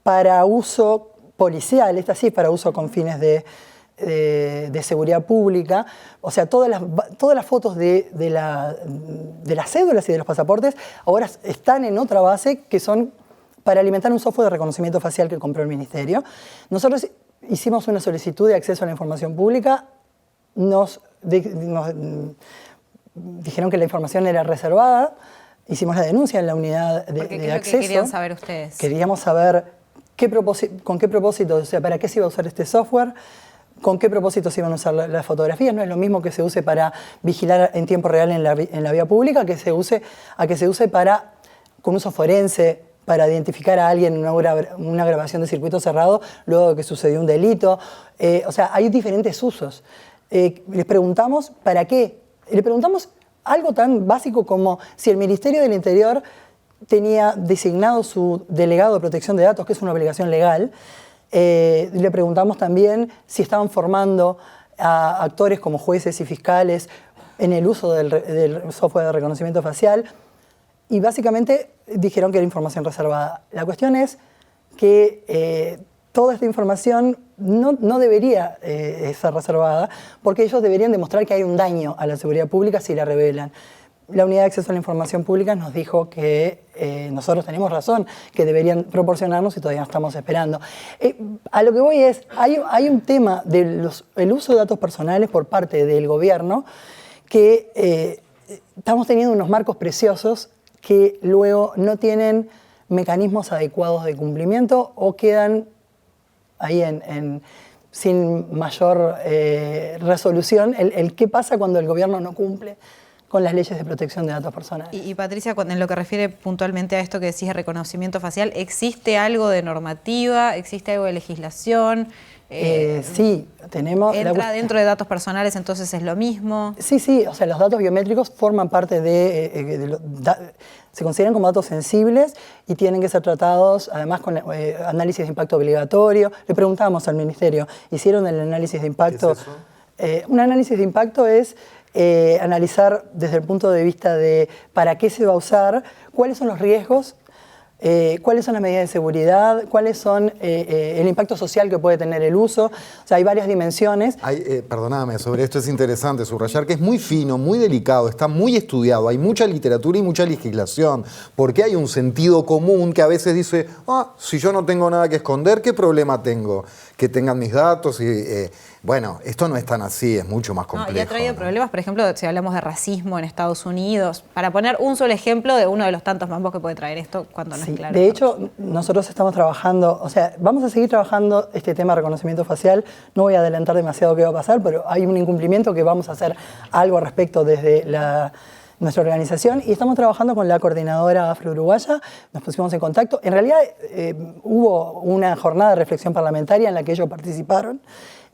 para uso policial, esta sí para uso con fines de seguridad pública. O sea, todas las fotos de las cédulas y de los pasaportes ahora están en otra base que son para alimentar un software de reconocimiento facial que compró el Ministerio. Nosotros hicimos una solicitud de acceso a la información pública, nos dijeron que la información era reservada, hicimos la denuncia en la unidad de acceso. ¿Qué es lo que querían saber ustedes? Queríamos saber con qué propósito, o sea, para qué se iba a usar este software, con qué propósito se iban a usar las fotografías. No es lo mismo que se use para vigilar en tiempo real en la vía pública a que se use con uso forense, para identificar a alguien en una grabación de circuito cerrado luego de que sucedió un delito. O sea, hay diferentes usos. Les preguntamos ¿para qué? Le preguntamos algo tan básico como si el Ministerio del Interior tenía designado su delegado de protección de datos, que es una obligación legal. Le preguntamos también si estaban formando a actores como jueces y fiscales en el uso del software de reconocimiento facial. Y básicamente dijeron que era información reservada. La cuestión es que toda esta información no debería ser reservada, porque ellos deberían demostrar que hay un daño a la seguridad pública si la revelan. La Unidad de Acceso a la Información Pública nos dijo que nosotros tenemos razón, que deberían proporcionarnos y todavía no estamos esperando. A lo que voy es, hay un tema del uso de datos personales por parte del gobierno que estamos teniendo unos marcos preciosos que luego no tienen mecanismos adecuados de cumplimiento o quedan ahí sin mayor resolución. El qué pasa cuando el gobierno no cumple con las leyes de protección de datos personales. Y Patricia, en lo que refiere puntualmente a esto que decís de reconocimiento facial, ¿existe algo de normativa? ¿Existe algo de legislación? Sí, tenemos... ¿Entra dentro de datos personales, entonces es lo mismo? Sí, o sea, los datos biométricos forman parte se consideran como datos sensibles y tienen que ser tratados, además, con análisis de impacto obligatorio. Le preguntamos al Ministerio, ¿hicieron el análisis de impacto? ¿Qué es eso? Un análisis de impacto es analizar desde el punto de vista de para qué se va a usar, cuáles son los riesgos, cuáles son las medidas de seguridad, cuáles son el impacto social que puede tener el uso. O sea, hay varias dimensiones. Perdóname, sobre esto es interesante subrayar que es muy fino, muy delicado, está muy estudiado, hay mucha literatura y mucha legislación, porque hay un sentido común que a veces dice, si yo no tengo nada que esconder, ¿qué problema tengo? Que tengan mis datos y... bueno, esto no es tan así, es mucho más complejo. Y ha traído problemas, por ejemplo, si hablamos de racismo en Estados Unidos, para poner un solo ejemplo de uno de los tantos mambos que puede traer esto cuando no es claro. De hecho, nosotros estamos trabajando, o sea, vamos a seguir trabajando este tema de reconocimiento facial. No voy a adelantar demasiado qué va a pasar, pero hay un incumplimiento que vamos a hacer algo al respecto desde nuestra organización y estamos trabajando con la coordinadora afro-uruguaya, nos pusimos en contacto. En realidad hubo una jornada de reflexión parlamentaria en la que ellos participaron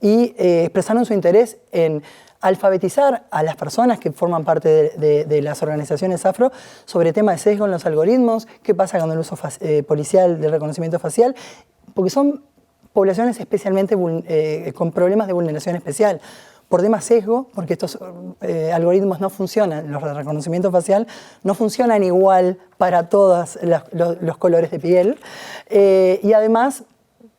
y expresaron su interés en alfabetizar a las personas que forman parte de las organizaciones afro sobre temas de sesgo en los algoritmos, qué pasa con el uso policial del reconocimiento facial, porque son poblaciones especialmente con problemas de vulneración especial. Por temas sesgo, porque estos algoritmos no funcionan, los de reconocimiento facial no funcionan igual para todos los colores de piel. Y además,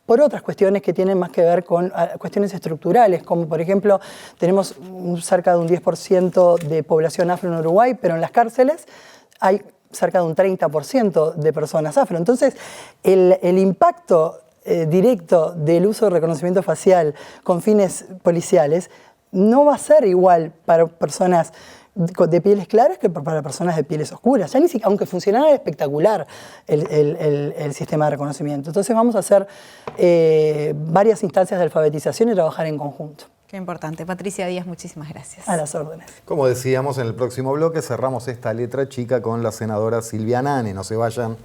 por otras cuestiones que tienen más que ver con cuestiones estructurales, como por ejemplo, tenemos cerca de un 10% de población afro en Uruguay, pero en las cárceles hay cerca de un 30% de personas afro. Entonces, el impacto directo del uso de reconocimiento facial con fines policiales no va a ser igual para personas de pieles claras que para personas de pieles oscuras. Ya aunque funcionara espectacular el sistema de reconocimiento. Entonces vamos a hacer varias instancias de alfabetización y trabajar en conjunto. Qué importante. Patricia Díaz, muchísimas gracias. A las órdenes. Como decíamos, en el próximo bloque cerramos esta letra chica con la senadora Silvia Nane. No se vayan.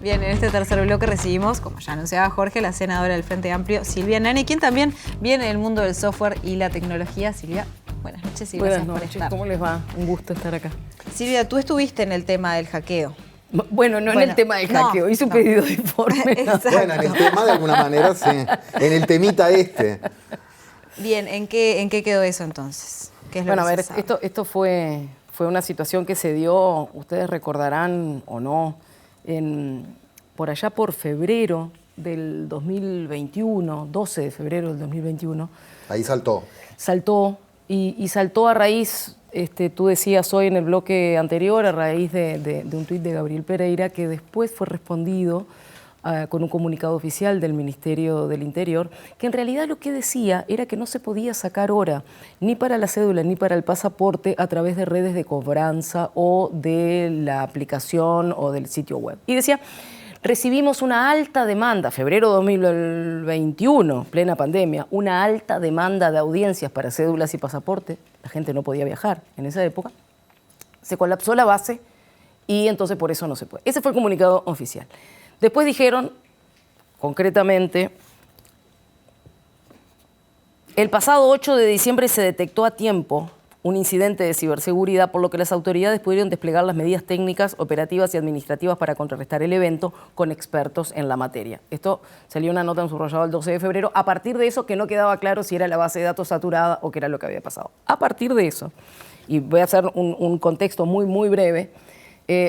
Bien, en este tercer bloque recibimos, como ya anunciaba Jorge, la senadora del Frente Amplio, Silvia Nane, quien también viene del mundo del software y la tecnología. Silvia, buenas noches y gracias por estar. ¿Cómo les va? Un gusto estar acá. Silvia, tú estuviste en el tema del hackeo. Bueno, en el tema del hackeo, hice un pedido de informe. Bueno, en el tema de alguna manera sí, en el temita este. Bien, ¿en qué quedó eso entonces? ¿Qué es lo bueno, que a ver, se sabe? esto fue una situación que se dio, ustedes recordarán o no, por allá por febrero del 2021, 12 de febrero del 2021. Ahí saltó. Saltó saltó a raíz, tú decías hoy en el bloque anterior, a raíz de un tuit de Gabriel Pereira, que después fue respondido con un comunicado oficial del Ministerio del Interior, que en realidad lo que decía era que no se podía sacar hora ni para la cédula ni para el pasaporte a través de redes de cobranza o de la aplicación o del sitio web. Y decía, recibimos una alta demanda, febrero 2021, plena pandemia, una alta demanda de audiencias para cédulas y pasaporte. La gente no podía viajar en esa época. Se colapsó la base y entonces por eso no se puede. Ese fue el comunicado oficial. Después dijeron, concretamente, el pasado 8 de diciembre se detectó a tiempo un incidente de ciberseguridad, por lo que las autoridades pudieron desplegar las medidas técnicas, operativas y administrativas para contrarrestar el evento con expertos en la materia. Esto salió una nota en subrayado el 12 de febrero. A partir de eso, que no quedaba claro si era la base de datos saturada o qué era lo que había pasado. A partir de eso, y voy a hacer un contexto muy, muy breve,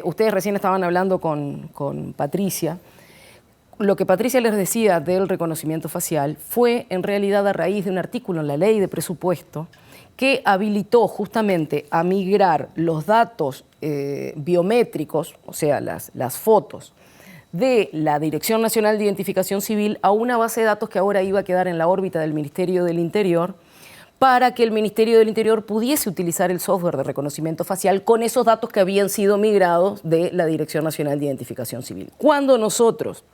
ustedes recién estaban hablando con Patricia. Lo que Patricia les decía del reconocimiento facial fue en realidad a raíz de un artículo en la ley de presupuesto que habilitó justamente a migrar los datos biométricos, o sea, las fotos de la Dirección Nacional de Identificación Civil a una base de datos que ahora iba a quedar en la órbita del Ministerio del Interior, para que el Ministerio del Interior pudiese utilizar el software de reconocimiento facial con esos datos que habían sido migrados de la Dirección Nacional de Identificación Civil. Cuando nosotros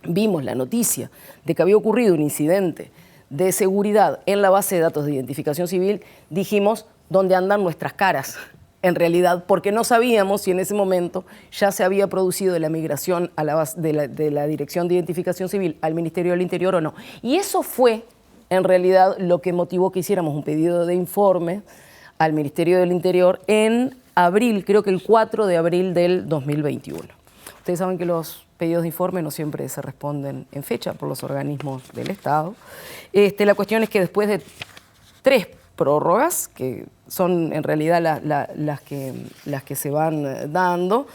vimos la noticia de que había ocurrido un incidente de seguridad en la base de datos de identificación civil, dijimos, ¿dónde andan nuestras caras? En realidad, porque no sabíamos si en ese momento ya se había producido la migración a la base de la Dirección de Identificación Civil al Ministerio del Interior o no. Y eso fue, en realidad, lo que motivó que hiciéramos un pedido de informe al Ministerio del Interior en abril, creo que el 4 de abril del 2021. Ustedes saben que los pedidos de informe no siempre se responden en fecha por los organismos del Estado. La cuestión es que después de 3 prórrogas, que son en realidad las que se van dando,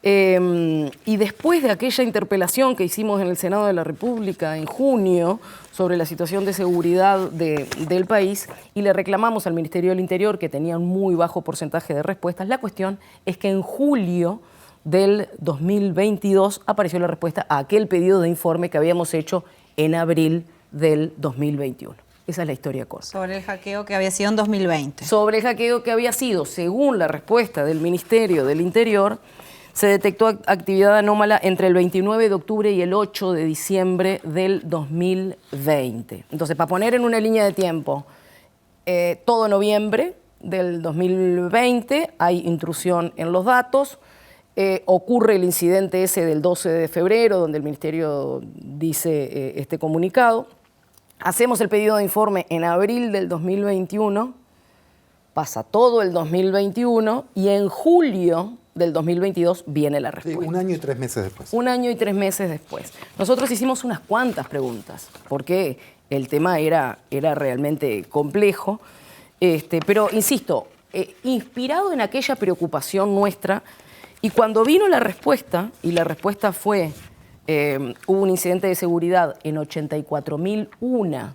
y después de aquella interpelación que hicimos en el Senado de la República en junio sobre la situación de seguridad del país, y le reclamamos al Ministerio del Interior que tenía un muy bajo porcentaje de respuestas, la cuestión es que en julio del 2022 apareció la respuesta a aquel pedido de informe que habíamos hecho en abril del 2021. Esa es la historia corta. Sobre el hackeo que había sido en 2020. Sobre el hackeo que había sido, según la respuesta del Ministerio del Interior, se detectó actividad anómala entre el 29 de octubre y el 8 de diciembre del 2020. Entonces, para poner en una línea de tiempo, todo noviembre del 2020 hay intrusión en los datos. Ocurre el incidente ese del 12 de febrero, donde el Ministerio dice este comunicado. Hacemos el pedido de informe en abril del 2021, pasa todo el 2021 y en julio del 2022 viene la respuesta. Sí, 1 año y 3 meses después. 1 año y 3 meses después. Nosotros hicimos unas cuantas preguntas, porque el tema era realmente complejo, pero insisto, inspirado en aquella preocupación nuestra. Y cuando vino la respuesta, y la respuesta fue, hubo un incidente de seguridad en 84.001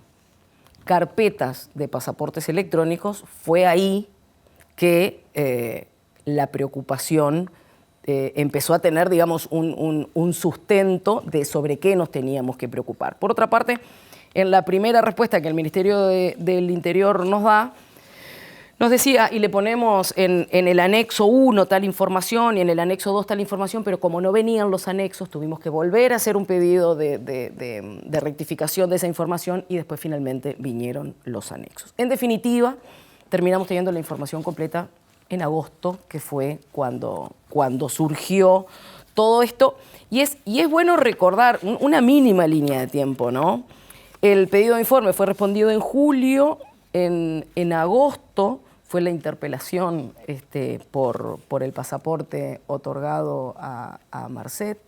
carpetas de pasaportes electrónicos, fue ahí que la preocupación empezó a tener, digamos, un sustento de sobre qué nos teníamos que preocupar. Por otra parte, en la primera respuesta que el Ministerio del Interior nos da, nos decía, y le ponemos en el anexo 1 tal información y en el anexo 2 tal información, pero como no venían los anexos, tuvimos que volver a hacer un pedido de rectificación de esa información y después finalmente vinieron los anexos. En definitiva, terminamos teniendo la información completa en agosto, que fue cuando surgió todo esto. Y es bueno recordar una mínima línea de tiempo, ¿no? El pedido de informe fue respondido en julio, en agosto fue la interpelación por el pasaporte otorgado a Marcet.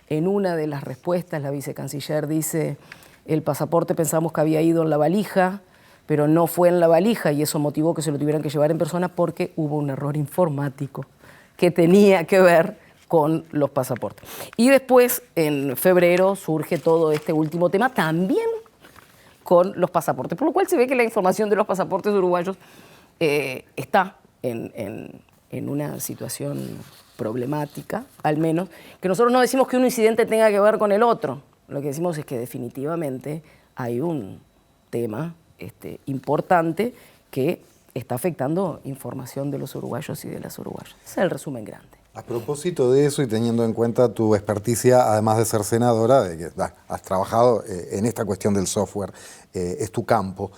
En una de las respuestas la vicecanciller dice, el pasaporte pensamos que había ido en la valija, pero no fue en la valija y eso motivó que se lo tuvieran que llevar en persona porque hubo un error informático que tenía que ver con los pasaportes. Y después, en febrero, surge todo este último tema, también con los pasaportes, por lo cual se ve que la información de los pasaportes uruguayos está en una situación problemática, al menos, que nosotros no decimos que un incidente tenga que ver con el otro, lo que decimos es que definitivamente hay un tema importante que está afectando información de los uruguayos y de las uruguayas. Ese es el resumen grande. A propósito de eso y teniendo en cuenta tu experticia, además de ser senadora, de que has trabajado en esta cuestión del software, es tu campo,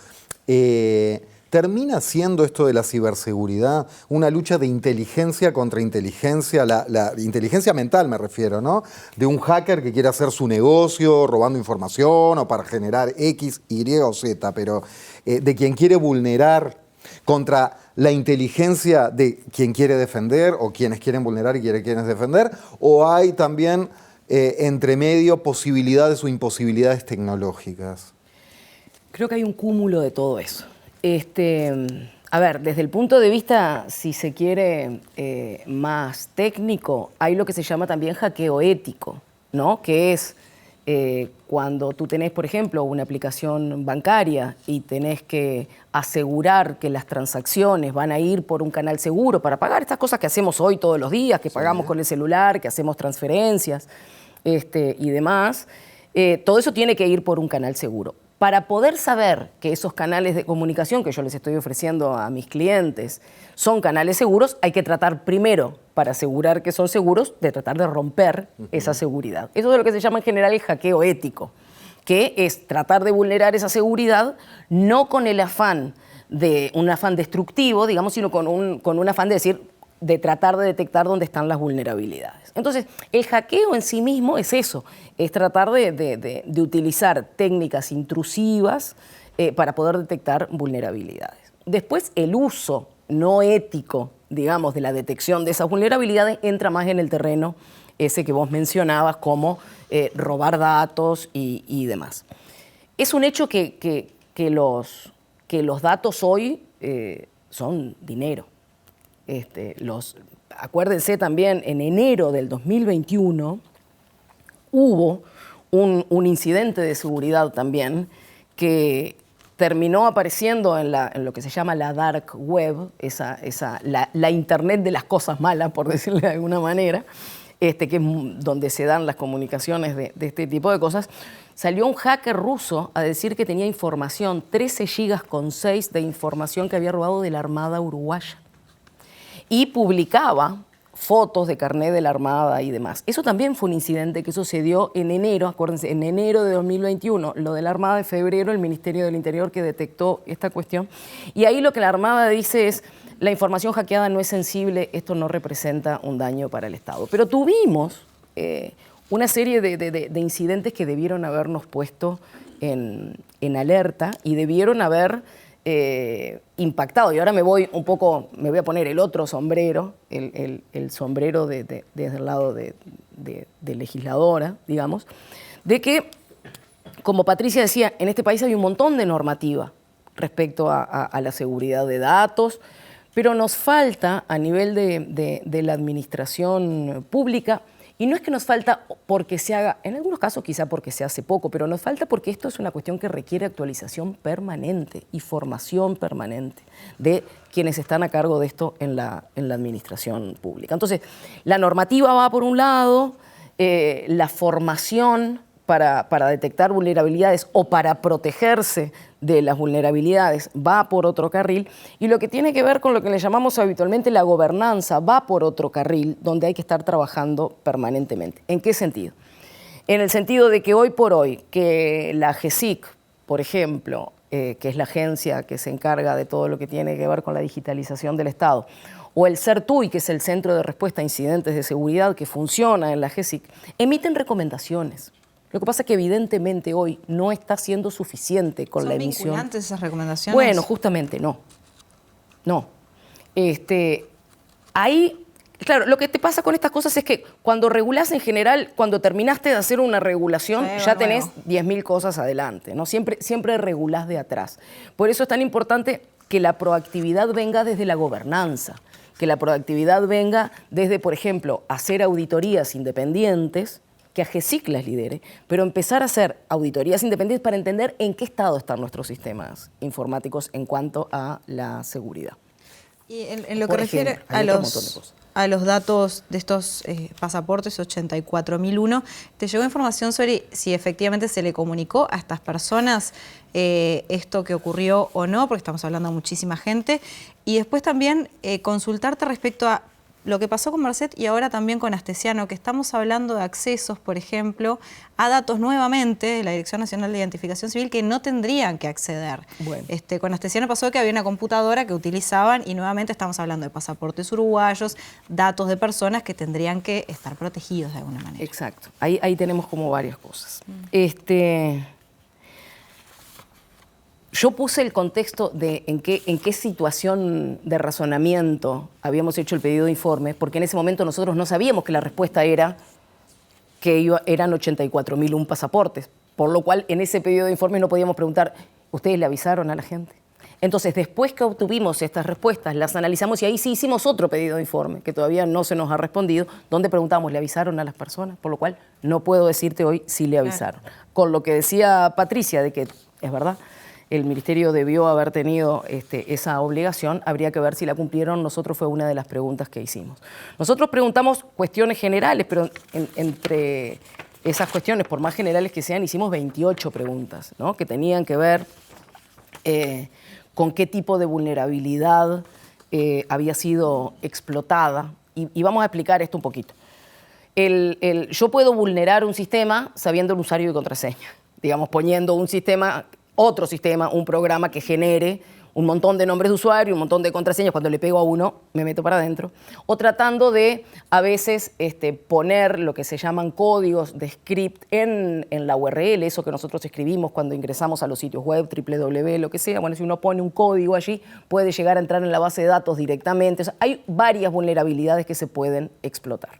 ¿termina siendo esto de la ciberseguridad una lucha de inteligencia contra inteligencia, la inteligencia mental me refiero, ¿no? De un hacker que quiere hacer su negocio robando información o para generar X, Y o Z, pero de quien quiere vulnerar contra la inteligencia de quien quiere defender o quienes quieren vulnerar y quienes defender, o hay también entre medio posibilidades o imposibilidades tecnológicas? Creo que hay un cúmulo de todo eso. A ver, desde el punto de vista, si se quiere, más técnico, hay lo que se llama también hackeo ético, ¿no? Que es cuando tú tenés, por ejemplo, una aplicación bancaria y tenés que asegurar que las transacciones van a ir por un canal seguro para pagar estas cosas que hacemos hoy todos los días, que pagamos con el celular, que hacemos transferencias y demás, todo eso tiene que ir por un canal seguro. Para poder saber que esos canales de comunicación que yo les estoy ofreciendo a mis clientes son canales seguros, hay que tratar primero, para asegurar que son seguros, de tratar de romper esa seguridad. Eso es lo que se llama en general el hackeo ético, que es tratar de vulnerar esa seguridad no con el afán de un afán destructivo, digamos, sino con un afán de decir, de tratar de detectar dónde están las vulnerabilidades. Entonces, el hackeo en sí mismo es eso, es tratar de utilizar técnicas intrusivas para poder detectar vulnerabilidades. Después, el uso no ético, digamos, de la detección de esas vulnerabilidades entra más en el terreno ese que vos mencionabas, como robar datos y demás. Es un hecho que los datos hoy son dinero. Acuérdense también, en enero del 2021 hubo un incidente de seguridad también que terminó apareciendo en lo que se llama la dark web, la internet de las cosas malas, por decirle de alguna manera, que es donde se dan las comunicaciones de este tipo de cosas. Salió un hacker ruso a decir que tenía información, 13 gigas con 6 de información que había robado de la Armada uruguaya. Y publicaba fotos de carnet de la Armada y demás. Eso también fue un incidente que sucedió en enero, acuérdense, en enero de 2021, lo de la Armada, de febrero, el Ministerio del Interior que detectó esta cuestión. Y ahí lo que la Armada dice es, la información hackeada no es sensible, esto no representa un daño para el Estado. Pero tuvimos una serie de incidentes que debieron habernos puesto en alerta y debieron haber impactado. Y ahora me voy a poner el otro sombrero, el sombrero desde el lado de legisladora, digamos, de que, como Patricia decía, en este país hay un montón de normativa respecto a la seguridad de datos, pero nos falta a nivel de la administración pública. Y no es que nos falta porque se haga, en algunos casos quizá porque se hace poco, pero nos falta porque esto es una cuestión que requiere actualización permanente y formación permanente de quienes están a cargo de esto en la administración pública. Entonces, la normativa va por un lado, la formación para detectar vulnerabilidades o para protegerse de las vulnerabilidades va por otro carril, y lo que tiene que ver con lo que le llamamos habitualmente la gobernanza va por otro carril, donde hay que estar trabajando permanentemente. ¿En qué sentido? En el sentido de que hoy por hoy, que la GESIC, por ejemplo, que es la agencia que se encarga de todo lo que tiene que ver con la digitalización del Estado, o el CERTUI, que es el Centro de Respuesta a Incidentes de Seguridad que funciona en la GESIC, emiten recomendaciones. Lo que pasa es que evidentemente hoy no está siendo suficiente con la emisión. ¿Son vinculantes esas recomendaciones? Bueno, justamente no. No. Ahí, claro, lo que te pasa con estas cosas es que cuando regulás en general, cuando terminaste de hacer una regulación, ya tenés 10.000 cosas adelante, ¿no? Siempre regulás de atrás. Por eso es tan importante que la proactividad venga desde la gobernanza, que la proactividad venga desde, por ejemplo, hacer auditorías independientes, que a GESIC las lidere, pero empezar a hacer auditorías independientes para entender en qué estado están nuestros sistemas informáticos en cuanto a la seguridad. Y en lo que refiere a los datos de estos pasaportes 84.001, ¿te llegó información sobre si efectivamente se le comunicó a estas personas esto que ocurrió o no? Porque estamos hablando de muchísima gente. Y después también consultarte respecto a lo que pasó con Merced y ahora también con Astesiano, que estamos hablando de accesos, por ejemplo, a datos nuevamente de la Dirección Nacional de Identificación Civil que no tendrían que acceder. Bueno. Con Astesiano pasó que había una computadora que utilizaban y nuevamente estamos hablando de pasaportes uruguayos, datos de personas que tendrían que estar protegidos de alguna manera. Exacto. Ahí tenemos como varias cosas. yo puse el contexto de en qué situación de razonamiento habíamos hecho el pedido de informe, porque en ese momento nosotros no sabíamos que la respuesta era que eran 84.001 pasaportes, por lo cual en ese pedido de informe no podíamos preguntar, ¿ustedes le avisaron a la gente? Entonces, después que obtuvimos estas respuestas, las analizamos y ahí sí hicimos otro pedido de informe, que todavía no se nos ha respondido, donde preguntamos, ¿le avisaron a las personas? Por lo cual no puedo decirte hoy si le avisaron. Claro. Con lo que decía Patricia, de que es verdad, el Ministerio debió haber tenido esa obligación, habría que ver si la cumplieron. Nosotros fue una de las preguntas que hicimos. Nosotros preguntamos cuestiones generales, pero entre esas cuestiones, por más generales que sean, hicimos 28 preguntas, ¿no? Que tenían que ver con qué tipo de vulnerabilidad había sido explotada. Y vamos a explicar esto un poquito. Yo puedo vulnerar un sistema sabiendo el usuario y contraseña, digamos, poniendo un sistema, otro sistema, un programa que genere un montón de nombres de usuario, un montón de contraseñas. Cuando le pego a uno, me meto para adentro. O tratando de, a veces, poner lo que se llaman códigos de script en la URL, eso que nosotros escribimos cuando ingresamos a los sitios web, www, lo que sea. Bueno, si uno pone un código allí, puede llegar a entrar en la base de datos directamente. O sea, hay varias vulnerabilidades que se pueden explotar.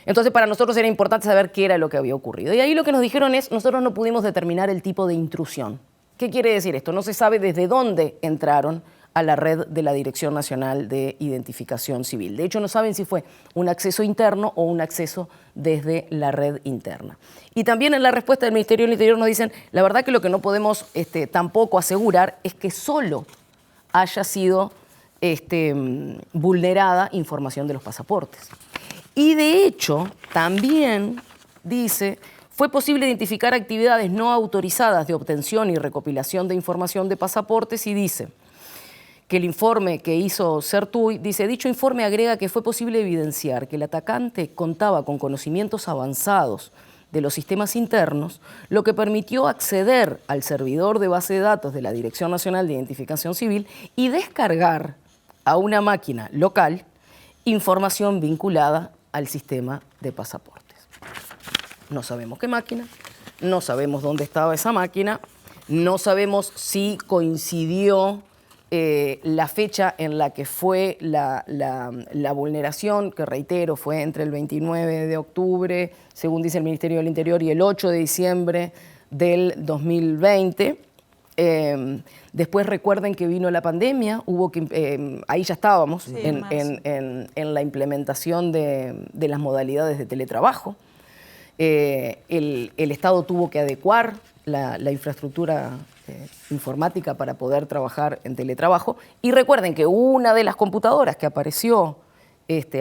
Entonces, para nosotros era importante saber qué era lo que había ocurrido. Y ahí lo que nos dijeron es, nosotros no pudimos determinar el tipo de intrusión. ¿Qué quiere decir esto? No se sabe desde dónde entraron a la red de la Dirección Nacional de Identificación Civil. De hecho, no saben si fue un acceso interno o un acceso desde la red interna. Y también en la respuesta del Ministerio del Interior nos dicen, la verdad que lo que no podemos tampoco asegurar es que solo haya sido vulnerada información de los pasaportes. Y de hecho, también dice, fue posible identificar actividades no autorizadas de obtención y recopilación de información de pasaportes y dice que el informe que hizo Certuy, dice, dicho informe agrega que fue posible evidenciar que el atacante contaba con conocimientos avanzados de los sistemas internos, lo que permitió acceder al servidor de base de datos de la Dirección Nacional de Identificación Civil y descargar a una máquina local información vinculada al sistema de pasaportes. No sabemos qué máquina, no sabemos dónde estaba esa máquina, no sabemos si coincidió la fecha en la que fue la vulneración, que reitero, fue entre el 29 de octubre, según dice el Ministerio del Interior, y el 8 de diciembre del 2020. Después recuerden que vino la pandemia, ahí ya estábamos sí, en la implementación de las modalidades de teletrabajo. El Estado tuvo que adecuar la infraestructura informática para poder trabajar en teletrabajo. Y recuerden que una de las computadoras que apareció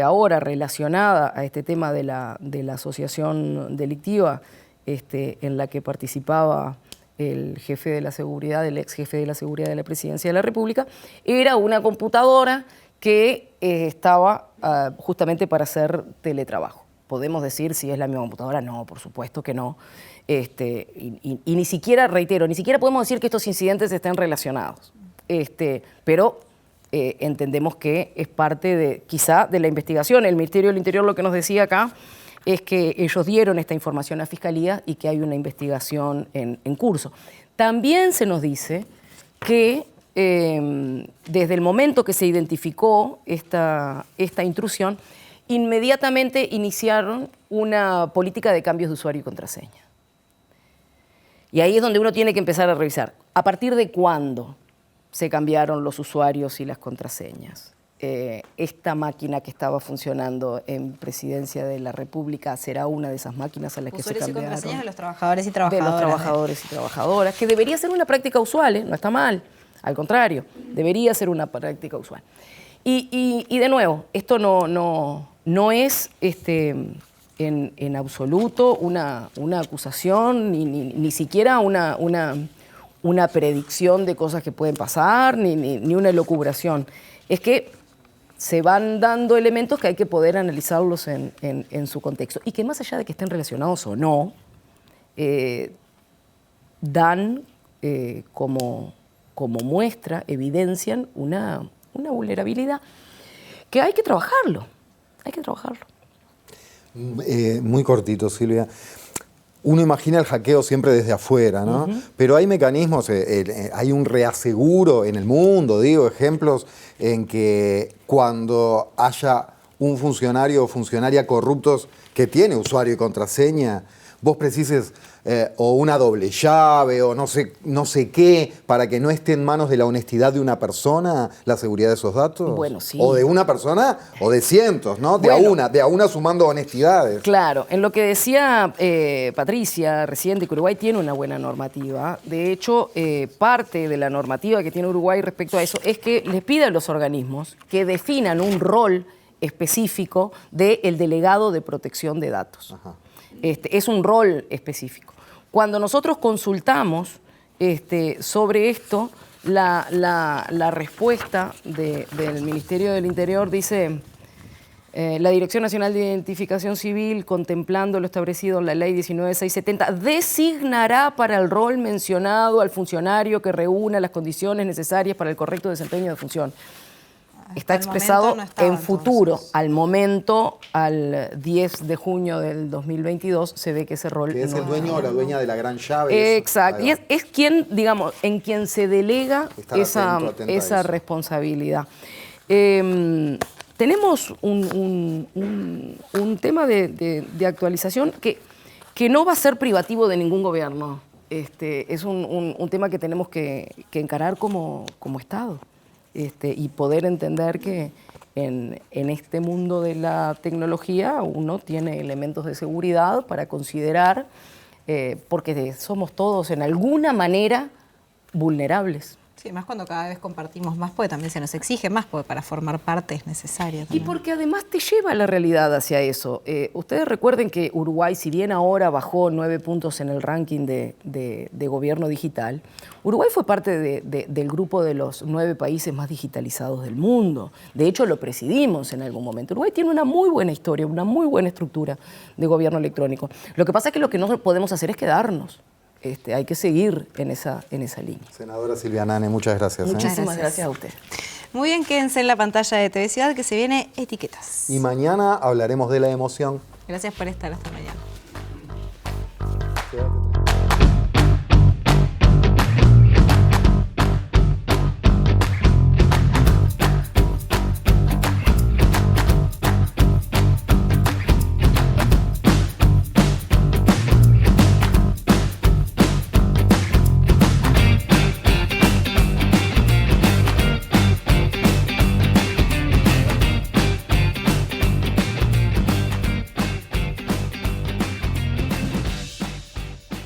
ahora relacionada a este tema de la asociación delictiva en la que participaba el jefe de la seguridad, el ex jefe de la seguridad de la Presidencia de la República, era una computadora que estaba justamente para hacer teletrabajo. ¿Podemos decir si es la misma computadora? No, por supuesto que no. Y ni siquiera, reitero, ni siquiera podemos decir que estos incidentes estén relacionados. Pero entendemos que es parte quizá de la investigación. El Ministerio del Interior lo que nos decía acá es que ellos dieron esta información a Fiscalía y que hay una investigación en curso. También se nos dice que desde el momento que se identificó esta intrusión, inmediatamente iniciaron una política de cambios de usuario y contraseña. Y ahí es donde uno tiene que empezar a revisar. ¿A partir de cuándo se cambiaron los usuarios y las contraseñas? Esta máquina que estaba funcionando en Presidencia de la República será una de esas máquinas a las que se cambiaron. Usuarios y contraseñas de los trabajadores y trabajadoras. De los trabajadores y trabajadoras, que debería ser una práctica usual, no está mal. Al contrario, debería ser una práctica usual. Y de nuevo, esto no es en absoluto una acusación, ni siquiera una predicción de cosas que pueden pasar, ni una elucubración. Es que se van dando elementos que hay que poder analizarlos en su contexto. Y que más allá de que estén relacionados o no, dan como muestra, evidencian una vulnerabilidad que hay que trabajarlo. Hay que trabajarlo. Muy cortito, Silvia. uno imagina el hackeo siempre desde afuera, ¿no? Pero hay mecanismos, hay un reaseguro en el mundo, digo, ejemplos en que cuando haya un funcionario o funcionaria corruptos que tiene usuario y contraseña, vos precises o una doble llave o no sé qué, para que no esté en manos de la honestidad de una persona la seguridad de esos datos. Bueno, sí. O de una persona o de cientos, ¿no? De a una sumando honestidades. Claro, en lo que decía Patricia recién, de que Uruguay tiene una buena normativa. De hecho, parte de la normativa que tiene Uruguay respecto a eso es que les pide a los organismos que definan un rol específico del delegado de protección de datos. Ajá. Es un rol específico. Cuando nosotros consultamos sobre esto, la respuesta del Ministerio del Interior dice: la Dirección Nacional de Identificación Civil, contemplando lo establecido en la Ley 19.670, designará para el rol mencionado al funcionario que reúna las condiciones necesarias para el correcto desempeño de función. Está expresado en futuro. Entonces, al momento, al 10 de junio del 2022, se ve que ese rol que es el dueño o la dueña de la gran llave. Exacto. Y es quien, digamos, en quien se delega esa responsabilidad. Tenemos un tema de actualización que no va a ser privativo de ningún gobierno. Es un tema que tenemos que encarar como Estado. Y poder entender que en este mundo de la tecnología uno tiene elementos de seguridad para considerar, porque somos todos en alguna manera vulnerables. Sí, más cuando cada vez compartimos más, porque también se nos exige más, porque para formar parte es necesario también. Y porque además te lleva la realidad hacia eso. Ustedes recuerden que Uruguay, si bien ahora bajó 9 puntos en el ranking de gobierno digital, Uruguay fue parte del grupo de los 9 países más digitalizados del mundo. De hecho, lo presidimos en algún momento. Uruguay tiene una muy buena historia, una muy buena estructura de gobierno electrónico. Lo que pasa es que lo que no podemos hacer es quedarnos. Hay que seguir en esa línea. Senadora Silvia Nane, muchas gracias. Muchísimas gracias a usted. Muy bien, quédense en la pantalla de TV Ciudad, que se viene Etiquetas. Y mañana hablaremos de la emoción. Gracias por estar, hasta mañana.